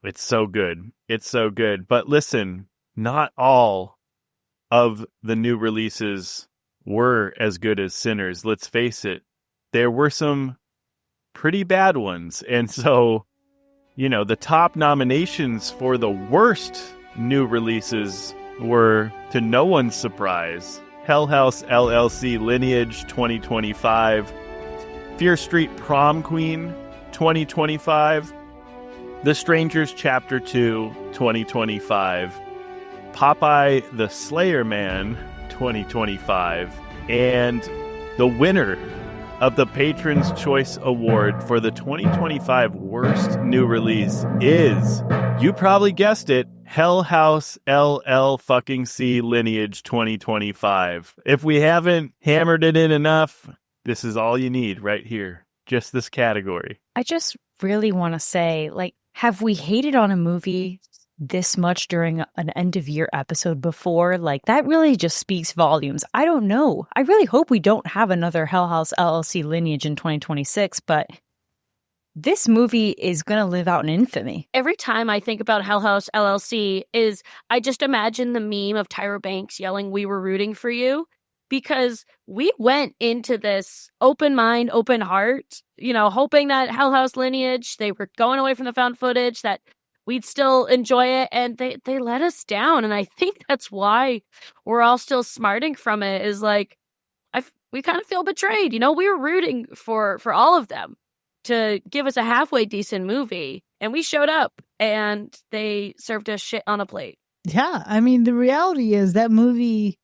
It's so good. It's so good. But listen, not all of the new releases were as good as Sinners. Let's face it. There were some pretty bad ones. And so, you know, the top nominations for the worst new releases were, to no one's surprise, Hell House LLC Lineage 2025, Fear Street Prom Queen 2025, The Strangers Chapter 2 2025, Popeye the Slayer Man 2025, and the winner of the Patron's Choice Award for the 2025 Worst New Release is, you probably guessed it, Hell House LL fucking C Lineage 2025. If we haven't hammered it in enough, this is all you need right here. Just this category. I just really want to say, like, have we hated on a movie this much during an end of year episode before? Like, that really just speaks volumes. I don't know. I really hope we don't have another Hell House LLC Lineage in 2026, but this movie is going to live out in infamy. Every time I think about Hell House LLC I just imagine the meme of Tyra Banks yelling, "We were rooting for you," because we went into this open mind, open heart, you know, hoping that Hell House Lineage, they were going away from the found footage, that we'd still enjoy it, and they let us down. And I think that's why we're all still smarting from it, is like, we kind of feel betrayed. You know, we were rooting for all of them to give us a halfway decent movie, and we showed up and they served us shit on a plate. Yeah, I mean, the reality is that movie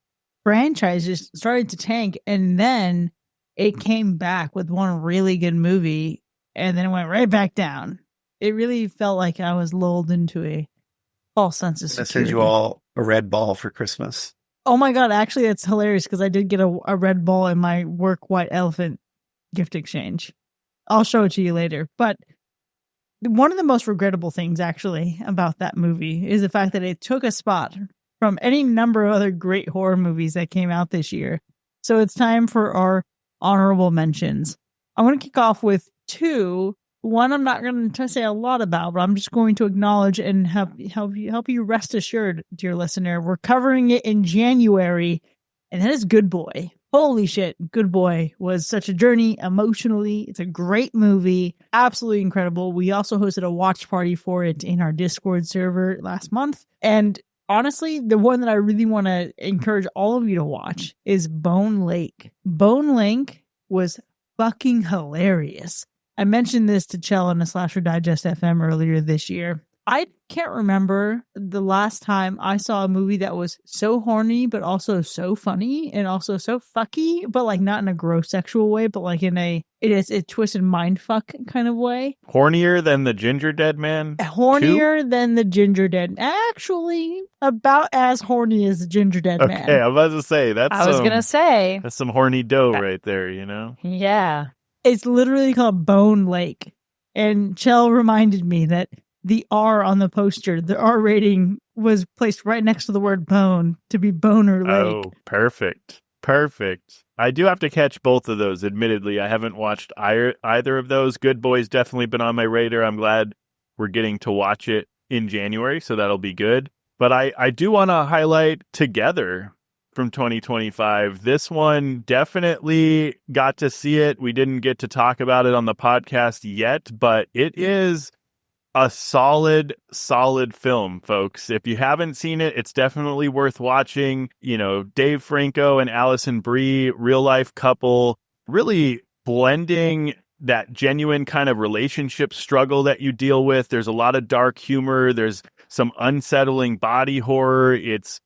franchise just started to tank, and then it came back with one really good movie, and then it went right back down. It really felt like I was lulled into a false sense of security. I send you all a red ball for Christmas. Oh my God, actually, that's hilarious, because I did get a red ball in my work white elephant gift exchange. I'll show it to you later. But one of the most regrettable things, actually, about that movie is the fact that it took a spot from any number of other great horror movies that came out this year. So it's time for our honorable mentions. I want to kick off with two. One I'm not going to say a lot about, but I'm just going to acknowledge and help you rest assured, dear listener. We're covering it in January, and that is Good Boy. Holy shit, Good Boy was such a journey emotionally. It's a great movie. Absolutely incredible. We also hosted a watch party for it in our Discord server last month. And honestly, the one that I really want to encourage all of you to watch is Bone Lake. Bone Lake was fucking hilarious. I mentioned this to Chell on the Slasher Digest FM earlier this year. I can't remember the last time I saw a movie that was so horny, but also so funny and also so fucky, but like not in a gross sexual way, but like in a twisted mindfuck kind of way. Hornier than the Ginger Dead Man? Hornier than the Ginger Dead. Actually, about as horny as the Ginger Dead Man. Okay, I was about to say, that's some horny dough right there, you know? Yeah. It's literally called Bone Lake. And Chell reminded me that the R on the poster, the R rating was placed right next to the word bone to be Boner Lake. Oh, perfect. Perfect. I do have to catch both of those, admittedly. I haven't watched either of those. Good Boy's definitely been on my radar. I'm glad we're getting to watch it in January, so that'll be good. But I do want to highlight Together from 2025. This one, definitely got to see it. We didn't get to talk about it on the podcast yet, but it is a solid film, folks. If you haven't seen it, it's definitely worth watching. You know, Dave Franco and Allison Brie, real life couple, really blending that genuine kind of relationship struggle that you deal with. There's a lot of dark humor. There's some unsettling body horror. It's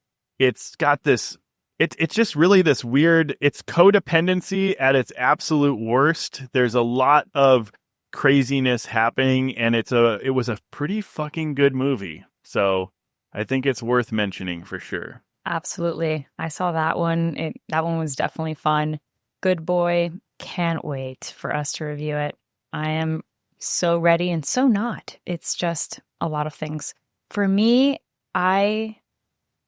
got this It's just really this weird, it's codependency at its absolute worst. There's a lot of craziness happening, and it was a pretty fucking good movie. So I think it's worth mentioning for sure. Absolutely. I saw that one. That one was definitely fun. Good Boy. Can't wait for us to review it. I am so ready and so not. It's just a lot of things. For me, I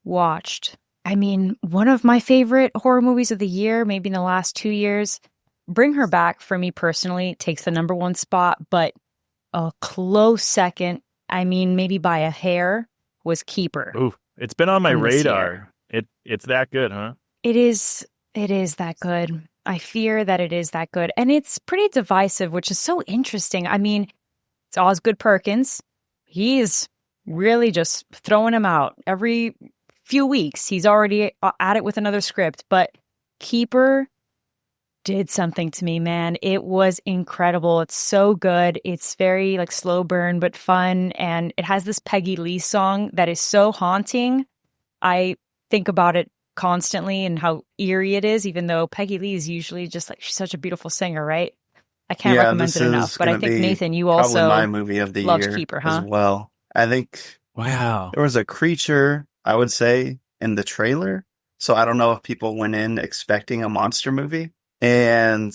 watched, one of my favorite horror movies of the year, maybe in the last 2 years. Bring Her Back, for me personally, takes the number one spot, but a close second, maybe by a hair, was Keeper. Ooh, it's been on my radar. It's that good, huh? It is that good. I fear that it is that good. And it's pretty divisive, which is so interesting. It's Osgood Perkins. He's really just throwing him out every few weeks. He's already at it with another script, but Keeper did something to me, man. It was incredible. It's so good. It's very slow burn, but fun. And it has this Peggy Lee song that is so haunting. I think about it constantly and how eerie it is, even though Peggy Lee is usually just she's such a beautiful singer, right? I can't recommend it enough. But I think, Nathan, you also my movie of the year Keeper, huh? as well. I think there was a creature, I would say, in the trailer. So I don't know if people went in expecting a monster movie. And,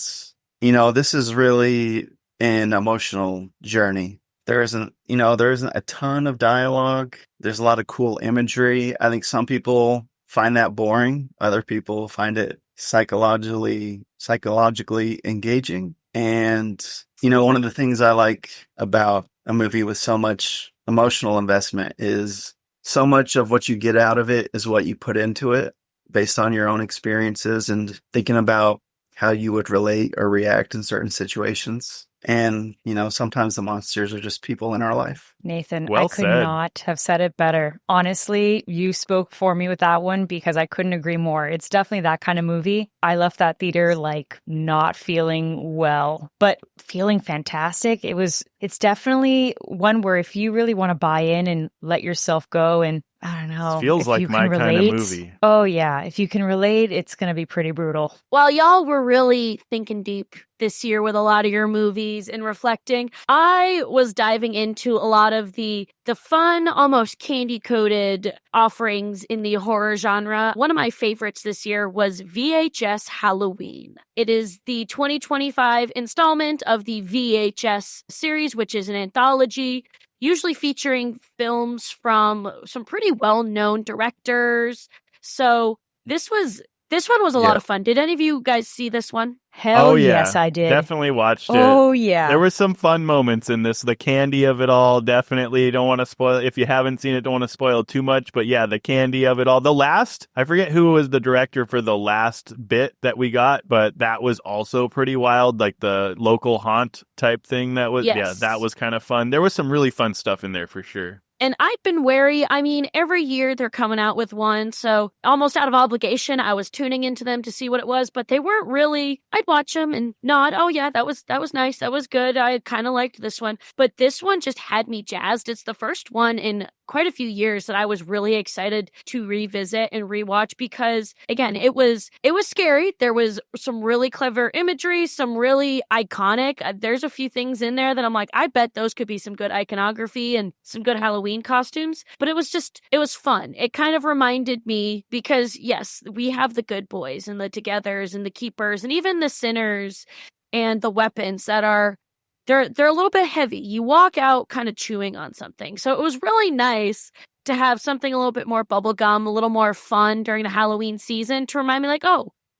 this is really an emotional journey. There isn't a ton of dialogue. There's a lot of cool imagery. I think some people find that boring. Other people find it psychologically engaging. And, one of the things I like about a movie with so much emotional investment is so much of what you get out of it is what you put into it based on your own experiences and thinking about how you would relate or react in certain situations. And, sometimes the monsters are just people in our life. Nathan, Well I could said. not have said it better. Honestly, you spoke for me with that one because I couldn't agree more. It's definitely that kind of movie. I left that theater not feeling well, but feeling fantastic. It's definitely one where if you really want to buy in and let yourself go, and I don't know. It feels like my kind of movie. Oh, yeah. If you can relate, it's going to be pretty brutal. While y'all were really thinking deep this year with a lot of your movies and reflecting, I was diving into a lot of the fun, almost candy-coated offerings in the horror genre. One of my favorites this year was VHS Halloween. It is the 2025 installment of the VHS series, which is an anthology usually featuring films from some pretty well-known directors. So this one was a lot of fun. Did any of you guys see this one? Hell yes, I did. Definitely watched it. Oh, yeah. There were some fun moments in this. The candy of it all, definitely. Don't want to spoil it. If you haven't seen it, don't want to spoil too much. But yeah, the candy of it all. I forget who was the director for the last bit that we got, but that was also pretty wild. The local haunt type thing that was, that was kind of fun. There was some really fun stuff in there for sure. And I've been wary. Every year they're coming out with one, so almost out of obligation, I was tuning into them to see what it was, but they weren't really. I'd watch them and nod. Oh yeah, that was nice. That was good. I kind of liked this one, but this one just had me jazzed. It's the first one in quite a few years that I was really excited to revisit and rewatch because, again, it was scary. There was some really clever imagery, some really iconic. There's a few things in there that I'm like, I bet those could be some good iconography and some good Halloween costumes. But it was fun. It kind of reminded me because, yes, we have the good boys and the togethers and the keepers and even the sinners and the weapons that are they're a little bit heavy. You walk out kind of chewing on something. So it was really nice to have something a little bit more bubblegum, a little more fun during the Halloween season to remind me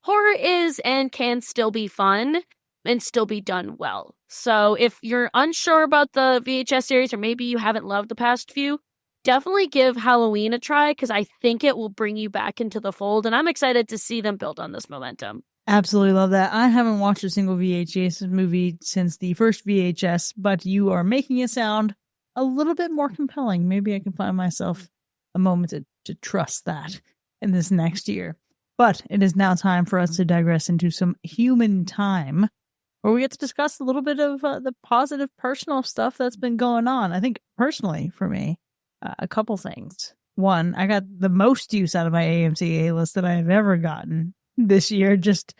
horror is and can still be fun and still be done well. So if you're unsure about the VHS series or maybe you haven't loved the past few, definitely give Halloween a try because I think it will bring you back into the fold. And I'm excited to see them build on this momentum. Absolutely love that. I haven't watched a single VHS movie since the first VHS, but you are making it sound a little bit more compelling. Maybe I can find myself a moment to trust that in this next year. But it is now time for us to digress into some human time, where we get to discuss a little bit of the positive personal stuff that's been going on. I think personally for me, a couple things. one, I got the most use out of my AMC A-list that I have ever gotten this year. Just,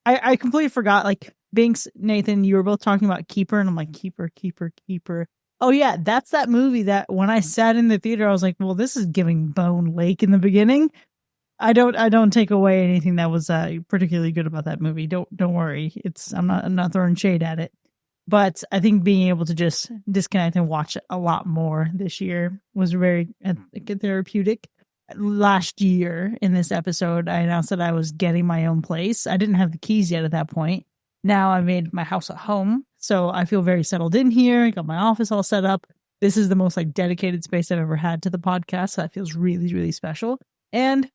I completely forgot, like, Binks, Nathan, you were both talking about Keeper, and I'm like, Keeper. Oh yeah, that's that movie that when I sat in the theater, I was like, well, this is giving Bone Lake in the beginning. I don't take away anything that was particularly good about that movie. Don't worry. I'm not throwing shade at it. But I think being able to just disconnect and watch a lot more this year was very therapeutic. Last year in this episode, I announced that I was getting my own place. I didn't have the keys yet at that point. Now I made my house a home. So I feel very settled in here. I got my office all set up. This is the most like dedicated space I've ever had to the podcast. So that feels really, really special. And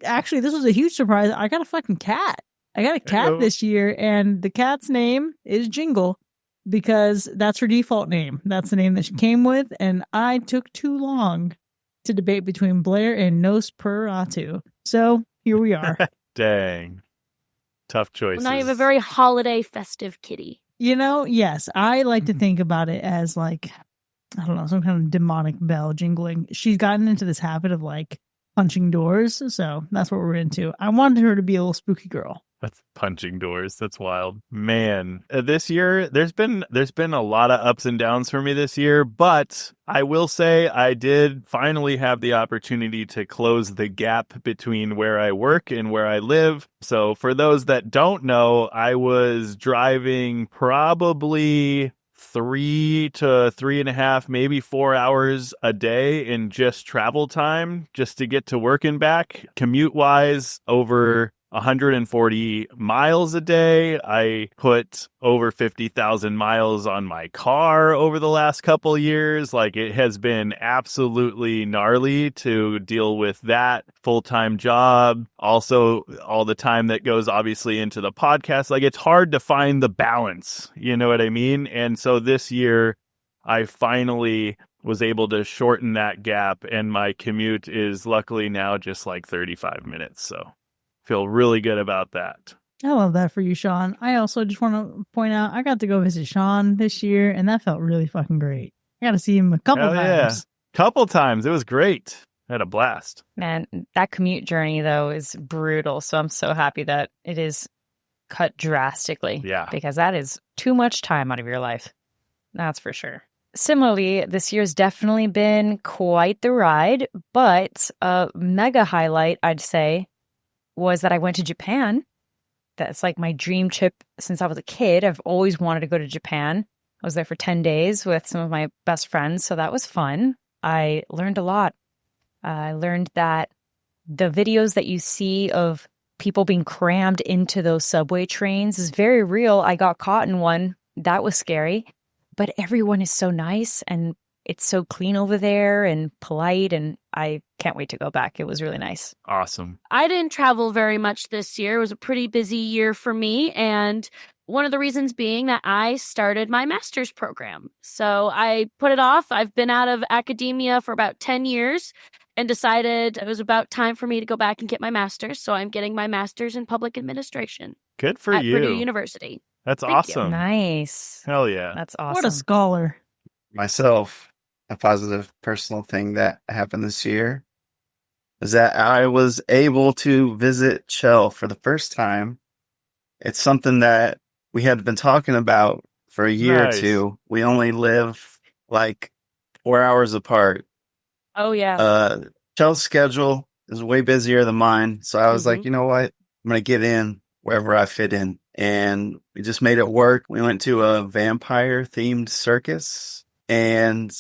actually, this was a huge surprise. I got a fucking cat. I got a cat this year, and the cat's name is Jingle because that's her default name. That's the name that she came with, and I took too long to debate between Blair and Nosferatu. So here we are. Dang. Tough choices. Well, now you have a very holiday festive kitty. You know, yes, I like to think about it as like, I don't know, some kind of demonic bell jingling. She's gotten into this habit of like punching doors, so that's what we're into. I wanted her to be a little spooky girl. That's punching doors. That's wild. Man, this year there's been a lot of ups and downs for me this year, but I will say I did finally have the opportunity to close the gap between where I work and where I live. So for those that don't know, I was driving probably 3 to 3.5, maybe 4 hours a day in just travel time just to get to work and back. Commute wise, over 140 miles a day. I put over 50,000 miles on my car over the last couple years. Like, it has been absolutely gnarly to deal with that full-time job. Also, all the time that goes obviously into the podcast. Like, it's hard to find the balance, you know what I mean? And so this year, I finally was able to shorten that gap, and my commute is luckily now just like 35 minutes. So feel really good about that. I love that for you, Sean. I also just want to point out, I got to go visit Sean this year, and that felt really fucking great. I got to see him a couple times. Yeah. Couple times. It was great. I had a blast. Man, that commute journey, though, is brutal. So I'm so happy that it is cut drastically. Yeah. Because that is too much time out of your life. That's for sure. Similarly, this year's definitely been quite the ride, but a mega highlight, I'd say, was that I went to Japan. That's like my dream trip since I was a kid. I've always wanted to go to Japan. I was there for 10 days with some of my best friends, so that was fun. I learned a lot. I learned that the videos that you see of people being crammed into those subway trains is very real. I got caught in one. That was scary. But everyone is so nice, and it's so clean over there and polite, and I can't wait to go back. It was really nice. Awesome. I didn't travel very much this year. It was a pretty busy year for me, and one of the reasons being that I started my master's program. So I put it off. I've been out of academia for about 10 years and decided it was about time for me to go back and get my master's. So I'm getting my master's in public administration. Good for at you. Purdue University. That's Thank awesome. you. Nice. Hell yeah. That's awesome. What a scholar. Myself, a positive personal thing that happened this year is that I was able to visit Chell for the first time. It's something that we had been talking about for a year or two. We only live like 4 hours apart. Oh, yeah. Chell's schedule is way busier than mine. So I was like, you know what? I'm going to get in wherever I fit in. And we just made it work. We went to a vampire themed circus, and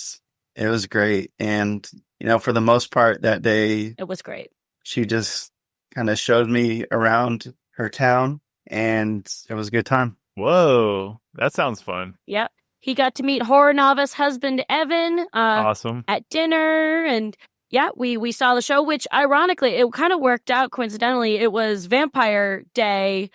it was great. And, you know, for the most part that day, it was great. She just kind of showed me around her town, and it was a good time. Whoa, that sounds fun. Yep. He got to meet horror novice husband Evan awesome. At dinner, and yeah, we saw the show, which ironically, it kind of worked out coincidentally. It was Vampire Day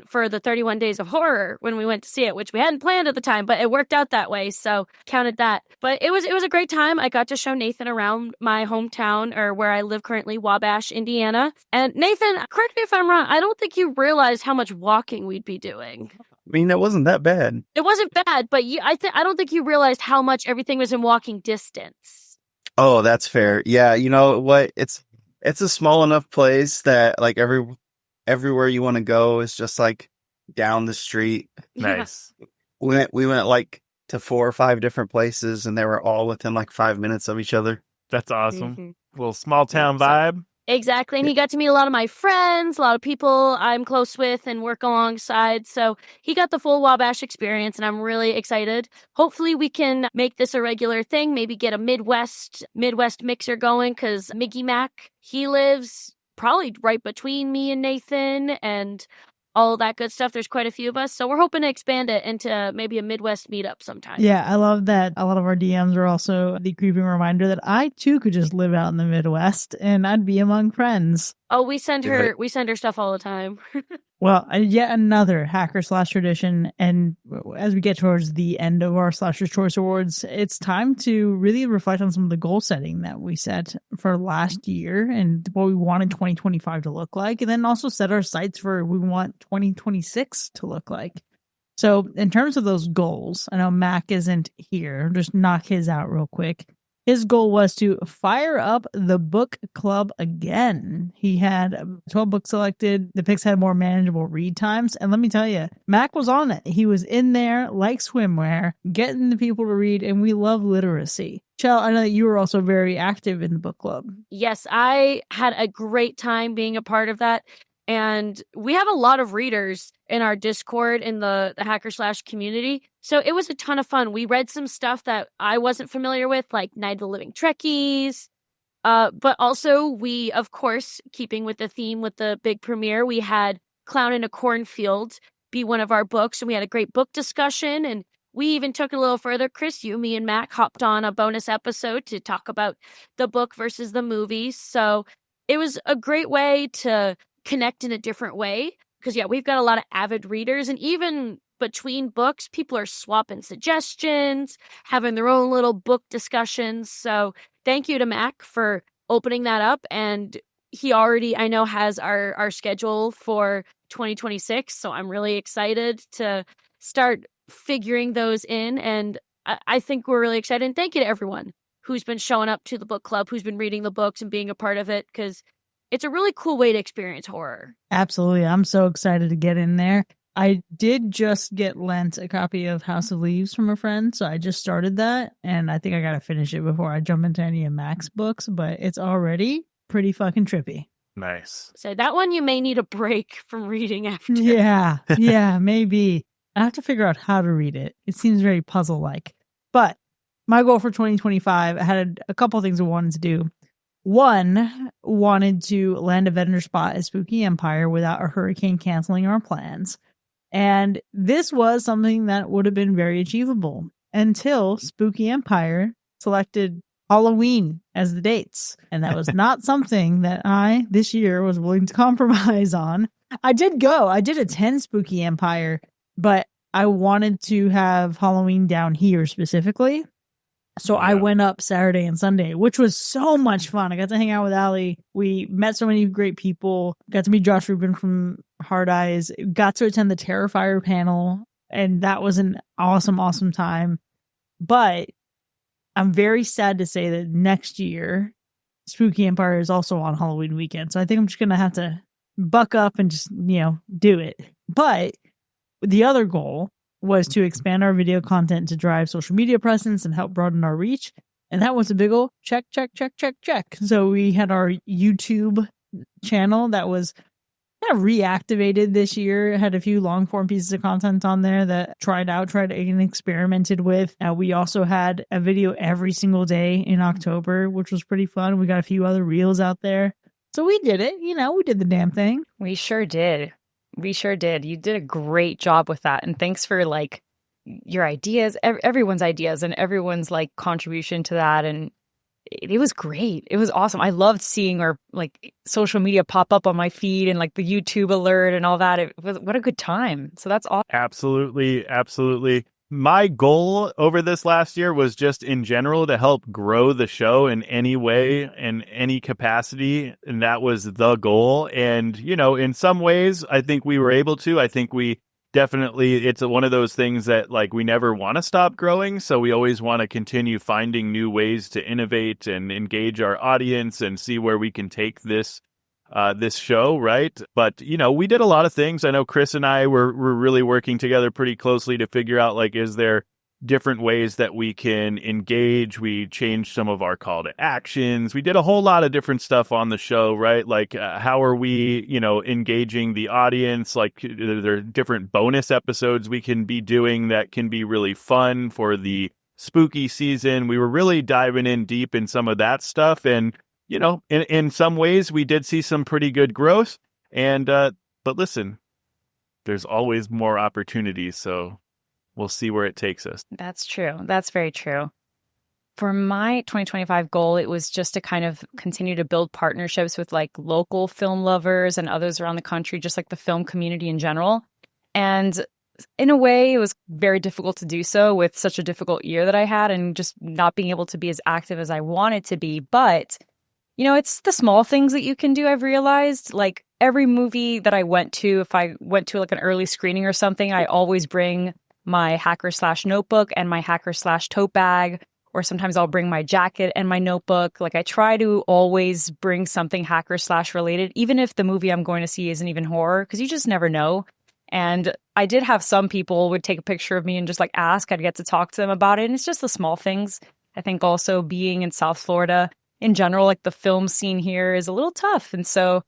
for the 31 Days of Horror when we went to see it, which we hadn't planned at the time, but it worked out that way, so counted that. But it was a great time. I got to show Nathan around my hometown, or where I live currently, Wabash, Indiana. And Nathan, correct me if I'm wrong, I don't think you realized how much walking we'd be doing. I mean, it wasn't that bad. It wasn't bad, but I don't think you realized how much everything was in walking distance. Oh, that's fair. Yeah, you know what? It's a small enough place that like everywhere you want to go is just like down the street. Yeah. Nice. We went like to 4 or 5 different places, and they were all within like 5 minutes of each other. That's awesome. Mhm. Little small town So- vibe. Exactly. And he got to meet a lot of my friends, a lot of people I'm close with and work alongside. So he got the full Wabash experience, and I'm really excited. Hopefully we can make this a regular thing, maybe get a Midwest mixer going, because Miggy Mac, he lives probably right between me and Nathan and all that good stuff. There's quite a few of us. So we're hoping to expand it into maybe a Midwest meetup sometime. Yeah, I love that a lot of our DMs are also the creeping reminder that I too could just live out in the Midwest and I'd be among friends. Oh, we send Yeah. her stuff all the time. Well, yet another hacker/tradition. And as we get towards the end of our Slasher's Choice Awards, it's time to really reflect on some of the goal setting that we set for last year and what we wanted 2025 to look like. And then also set our sights for what we want 2026 to look like. So in terms of those goals, I know Mac isn't here. I'll just knock his out real quick. His goal was to fire up the book club again. He had 12 books selected. The picks had more manageable read times. And let me tell you, Mac was on it. He was in there like swimwear, getting the people to read, and we love literacy. Chell, I know that you were also very active in the book club. Yes, I had a great time being a part of that. And we have a lot of readers in our Discord in the hacker/ community. So it was a ton of fun. We read some stuff that I wasn't familiar with, like Night of the Living Trekkies. But also we, of course, keeping with the theme with the big premiere, we had Clown in a Cornfield be one of our books. And we had a great book discussion. And we even took it a little further. Chris, you, me, and Mac hopped on a bonus episode to talk about the book versus the movie. So it was a great way to connect in a different way, because we've got a lot of avid readers, and even between books people are swapping suggestions, having their own little book discussions. So thank you to Mac for opening that up, and he already, I know, has our schedule for 2026, so I'm really excited to start figuring those in, and I think we're really excited. And thank you to everyone who's been showing up to the book club, who's been reading the books and being a part of it, because it's a really cool way to experience horror. Absolutely. I'm so excited to get in there. I did just get lent a copy of House of Leaves from a friend, so I just started that, and I think I gotta finish it before I jump into any of Mac's books, but it's already pretty fucking trippy. Nice. So that one you may need a break from reading after. Yeah, maybe. I have to figure out how to read it. It seems very puzzle-like. But my goal for 2025, I had a couple things I wanted to do. One, wanted to land a vendor spot at Spooky Empire without a hurricane canceling our plans. And this was something that would have been very achievable until Spooky Empire selected Halloween as the dates. And that was not something that I, this year, was willing to compromise on. I did attend Spooky Empire, but I wanted to have Halloween down here specifically. So I went up Saturday and Sunday, which was so much fun. I got to hang out with Allie. We met so many great people. Got to meet Josh Rubin from Hard Eyes. Got to attend the Terrifier panel. And that was an awesome, awesome time. But I'm very sad to say that next year, Spooky Empire is also on Halloween weekend. So I think I'm just going to have to buck up and just, do it. But the other goal was to expand our video content to drive social media presence and help broaden our reach. And that was a big ol' check. So we had our YouTube channel that was kind of reactivated this year. It had a few long form pieces of content on there that tried and experimented with. We also had a video every single day in October, which was pretty fun. We got a few other reels out there. So we did it. We did the damn thing. We sure did. You did a great job with that. And thanks for your ideas, everyone's ideas and everyone's contribution to that. And it was great. It was awesome. I loved seeing our social media pop up on my feed and the YouTube alert and all that. What a good time. So that's awesome. Absolutely. My goal over this last year was just in general to help grow the show in any way, in any capacity. And that was the goal. And, in some ways, I think we were able to. I think we definitely, it's one of those things that like we never want to stop growing. So we always want to continue finding new ways to innovate and engage our audience and see where we can take this show, right? But, we did a lot of things. I know Chris and I were really working together pretty closely to figure out, like, is there different ways that we can engage? We changed some of our call to actions. We did a whole lot of different stuff on the show, right? Like, how are we, engaging the audience? Like, there are different bonus episodes we can be doing that can be really fun for the spooky season. We were really diving in deep in some of that stuff. And in some ways, we did see some pretty good growth. And but listen, there's always more opportunities. So we'll see where it takes us. That's true. That's very true. For my 2025 goal, it was just to kind of continue to build partnerships with like local film lovers and others around the country, just like the film community in general. And in a way, it was very difficult to do so with such a difficult year that I had and just not being able to be as active as I wanted to be. But it's the small things that you can do, I've realized. Like every movie that I went to, if I went to like an early screening or something, I always bring my hacker/notebook and my hacker/tote bag, or sometimes I'll bring my jacket and my notebook. Like I try to always bring something hacker/related, even if the movie I'm going to see isn't even horror, because you just never know. And I did have some people would take a picture of me and just like ask. I'd get to talk to them about it. And it's just the small things. I think also being in South Florida, in general, like the film scene here is a little tough. And so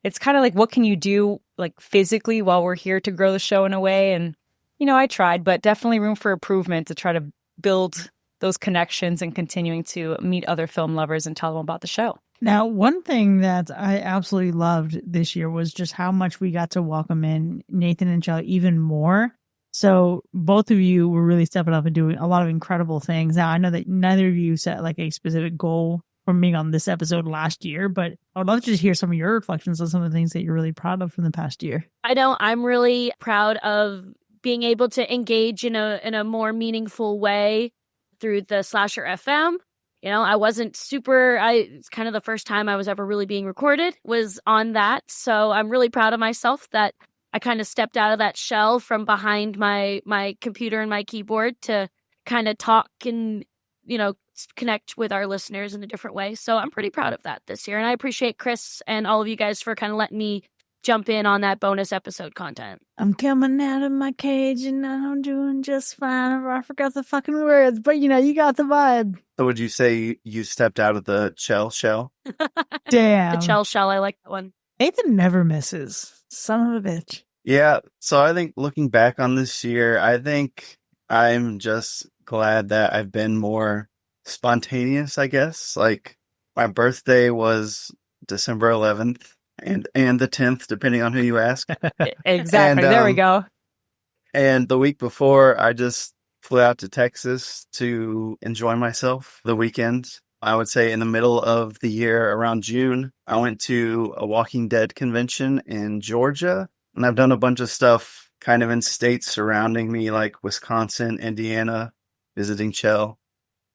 it's kind of like, what can you do like physically while we're here to grow the show in a way? And, I tried, but definitely room for improvement to try to build those connections and continuing to meet other film lovers and tell them about the show. Now, one thing that I absolutely loved this year was just how much we got to welcome in Nathan and Shelley even more. So both of you were really stepping up and doing a lot of incredible things. Now, I know that neither of you set like a specific goal from being on this episode last year, but I would love to just hear some of your reflections on some of the things that you're really proud of from the past year. I know I'm really proud of being able to engage in a more meaningful way through the Slasher FM. I wasn't it's kind of the first time I was ever really being recorded was on that. So I'm really proud of myself that I kind of stepped out of that shell from behind my computer and my keyboard to kind of talk and, connect with our listeners in a different way. So I'm pretty proud of that this year. And I appreciate Chris and all of you guys for kind of letting me jump in on that bonus episode content. I'm coming out of my cage and I'm doing just fine. I forgot the fucking words, but you got the vibe. So would you say you stepped out of the shell? Damn. The shell, I like that one. Nathan never misses. Son of a bitch. Yeah. So I think looking back on this year, I think I'm just glad that I've been more spontaneous, I guess. Like my birthday was December 11th. And the 10th, depending on who you ask. Exactly. There we go. And the week before, I just flew out to Texas to enjoy myself the weekend. I would say in the middle of the year, around June, I went to a Walking Dead convention in Georgia. And I've done a bunch of stuff kind of in states surrounding me, like Wisconsin, Indiana, visiting Chell,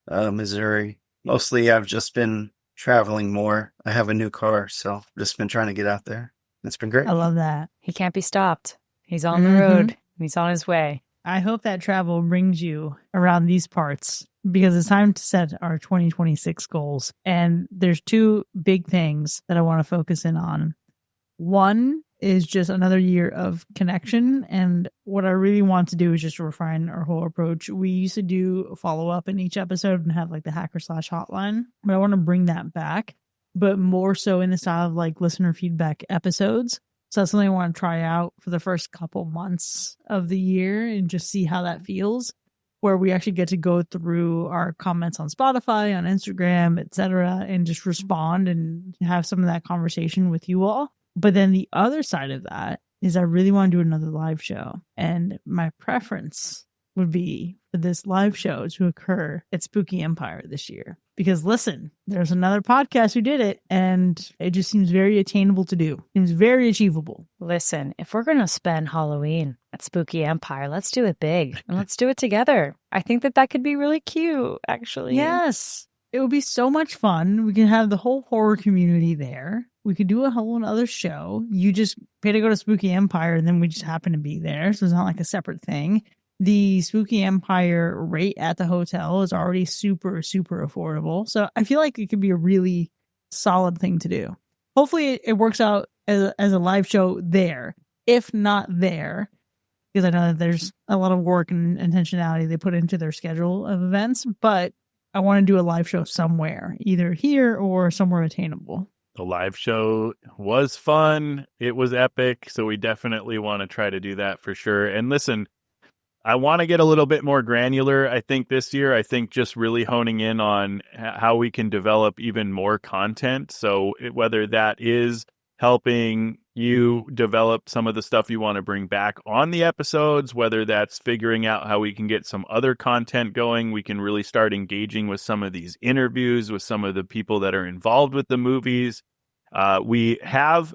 Missouri. Mostly I've just been traveling more. I have a new car, so I've just been trying to get out there. It's been great. I love that. He can't be stopped. He's on the road. He's on his way. I hope that travel brings you around these parts because it's time to set our 2026 goals. And there's two big things that I want to focus in on. One is just another year of connection. And what I really want to do is just refine our whole approach. We used to do a follow-up in each episode and have like the hacker/hotline, but I want to bring that back, but more so in the style of like listener feedback episodes. So that's something I want to try out for the first couple months of the year and just see how that feels, where we actually get to go through our comments on Spotify, on Instagram, etc., and just respond and have some of that conversation with you all. But then the other side of that is I really want to do another live show. And my preference would be for this live show to occur at Spooky Empire this year. Because listen, there's another podcast who did it, and it just seems very attainable to do. It seems very achievable. Listen, if we're going to spend Halloween at Spooky Empire, let's do it big. And let's do it together. I think that could be really cute, actually. Yes. It would be so much fun. We can have the whole horror community there. We could do a whole other show. You just pay to go to Spooky Empire, and then we just happen to be there. So it's not like a separate thing. The Spooky Empire rate at the hotel is already super, super affordable. So I feel like it could be a really solid thing to do. Hopefully it works out as a live show there. If not there, because I know that there's a lot of work and intentionality they put into their schedule of events, but I want to do a live show somewhere, either here or somewhere attainable. The live show was fun. It was epic. So we definitely want to try to do that for sure. And listen, I want to get a little bit more granular, I think, this year. I think just really honing in on how we can develop even more content. So whether that is helping you develop some of the stuff you want to bring back on the episodes, whether that's figuring out how we can get some other content going, we can really start engaging with some of these interviews with some of the people that are involved with the movies. We have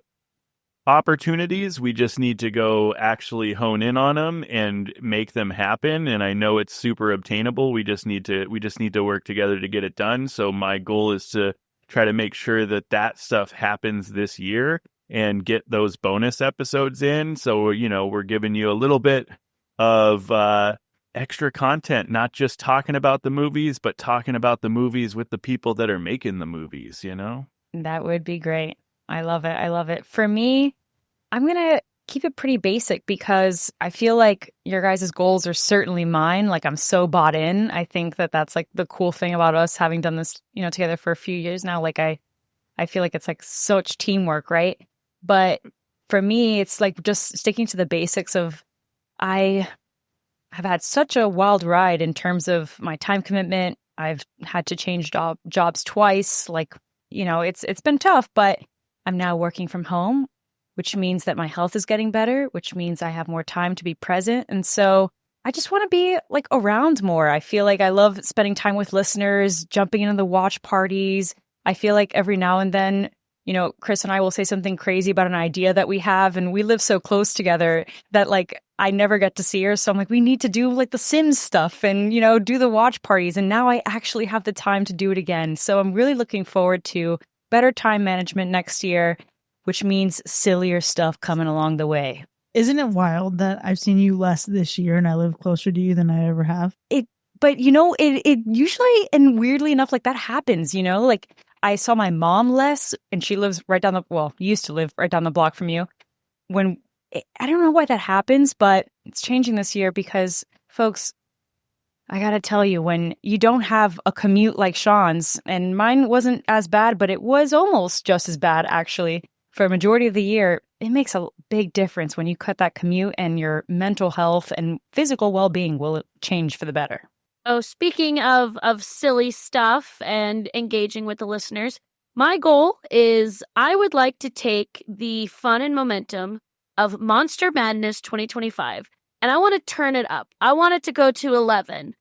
opportunities. We just need to go actually hone in on them and make them happen. And I know it's super obtainable. We just need to work together to get it done. So my goal is to try to make sure that stuff happens this year and get those bonus episodes in. So, we're giving you a little bit of extra content, not just talking about the movies, but talking about the movies with the people that are making the movies, That would be great. I love it. I love it. For me, I'm going to keep it pretty basic because I feel like your guys' goals are certainly mine. Like, I'm so bought in. I think that that's like the cool thing about us having done this, together for a few years now. Like, I feel like it's like such teamwork, right? But for me, it's like just sticking to the basics of I have had such a wild ride in terms of my time commitment. I've had to change jobs twice. Like, it's been tough, but I'm now working from home, which means that my health is getting better, which means I have more time to be present. And so I just want to be like around more. I feel like I love spending time with listeners, jumping into the watch parties. I feel like every now and then, Chris and I will say something crazy about an idea that we have, and we live so close together that like I never get to see her. So I'm like, we need to do like the Sims stuff and, do the watch parties. And now I actually have the time to do it again. So I'm really looking forward to better time management next year, which means sillier stuff coming along the way. Isn't it wild that I've seen you less this year and I live closer to you than I ever have? But it usually, and weirdly enough, like that happens, like I saw my mom less, and she lives used to live right down the block from you. I don't know why that happens, but it's changing this year because, folks, I gotta tell you, when you don't have a commute like Sean's, and mine wasn't as bad, but it was almost just as bad, actually, for a majority of the year, it makes a big difference when you cut that commute, and your mental health and physical well-being will change for the better. Oh, speaking of silly stuff and engaging with the listeners, my goal is I would like to take the fun and momentum of Monster Madness 2025, and I want to turn it up. I want it to go to 11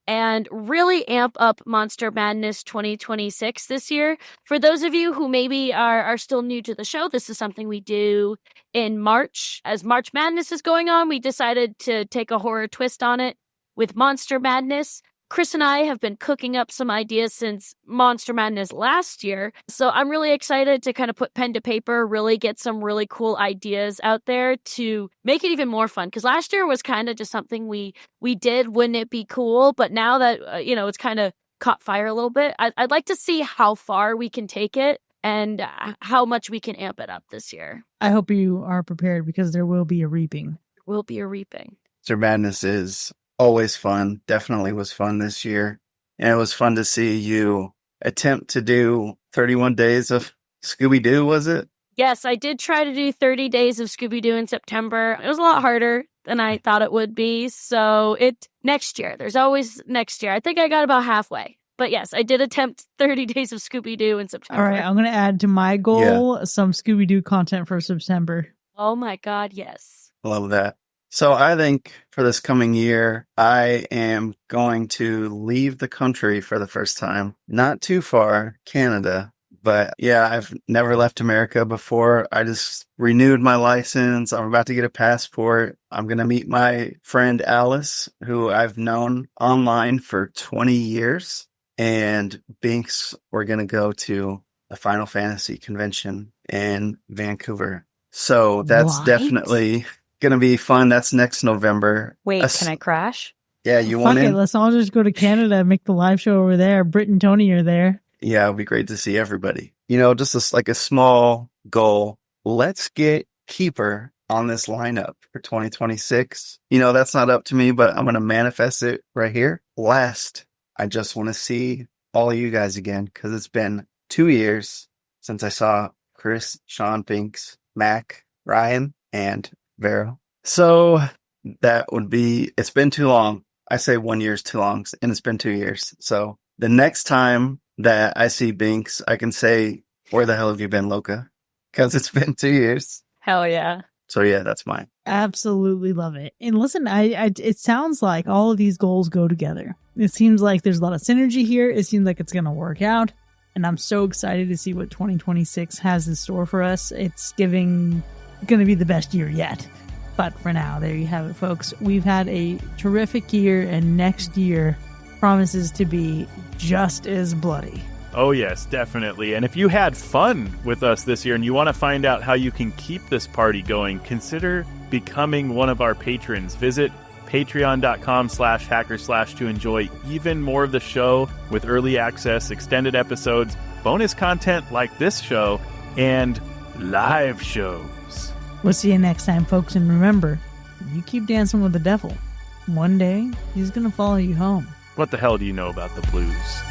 and really amp up Monster Madness 2026 this year. For those of you who maybe are still new to the show, this is something we do in March. As March Madness is going on, we decided to take a horror twist on it with Monster Madness. Chris and I have been cooking up some ideas since Monster Madness last year. So I'm really excited to kind of put pen to paper, really get some really cool ideas out there to make it even more fun. Because last year was kind of just something we did, wouldn't it be cool? But now that, it's kind of caught fire a little bit, I'd like to see how far we can take it and how much we can amp it up this year. I hope you are prepared because there will be a reaping. Will be a reaping. Monster Madness is always fun. Definitely was fun this year. And it was fun to see you attempt to do 31 days of Scooby-Doo, was it? Yes, I did try to do 30 days of Scooby-Doo in September. It was a lot harder than I thought it would be. So next year, there's always next year. I think I got about halfway. But yes, I did attempt 30 days of Scooby-Doo in September. All right, I'm going to add to my goal some Scooby-Doo content for September. Oh my God, yes. Love that. So I think for this coming year, I am going to leave the country for the first time. Not too far, Canada. But yeah, I've never left America before. I just renewed my license. I'm about to get a passport. I'm going to meet my friend Alice, who I've known online for 20 years. And Binks, we're going to go to a Final Fantasy convention in Vancouver. So that's What? definitely going to be fun. That's next November. Wait, can I crash? Yeah, you Fuck want it, in? let's all just go to Canada and make the live show over there. Britt and Tony are there. Yeah, it'd be great to see everybody. Just like a small goal. Let's get Keeper on this lineup for 2026. That's not up to me, but I'm going to manifest it right here. Last, I just want to see all of you guys again because it's been 2 years since I saw Chris, Sean, Binks, Mac, Ryan, and Vero. So it's been too long. I say 1 year is too long, and it's been 2 years. So the next time that I see Binks, I can say, where the hell have you been, Loca? Because it's been 2 years. Hell yeah. So yeah, that's mine. Absolutely love it. And listen, it sounds like all of these goals go together. It seems like there's a lot of synergy here. It seems like it's going to work out. And I'm so excited to see what 2026 has in store for us. It's going to be the best year yet. But for now, there you have it, folks. We've had a terrific year, and next year promises to be just as bloody. Oh, yes, definitely. And if you had fun with us this year and you want to find out how you can keep this party going, consider becoming one of our patrons. Visit patreon.com/hackerslash to enjoy even more of the show with early access, extended episodes, bonus content like this show, and live shows. We'll see you next time, folks. And remember, you keep dancing with the devil. One day, he's going to follow you home. What the hell do you know about the blues?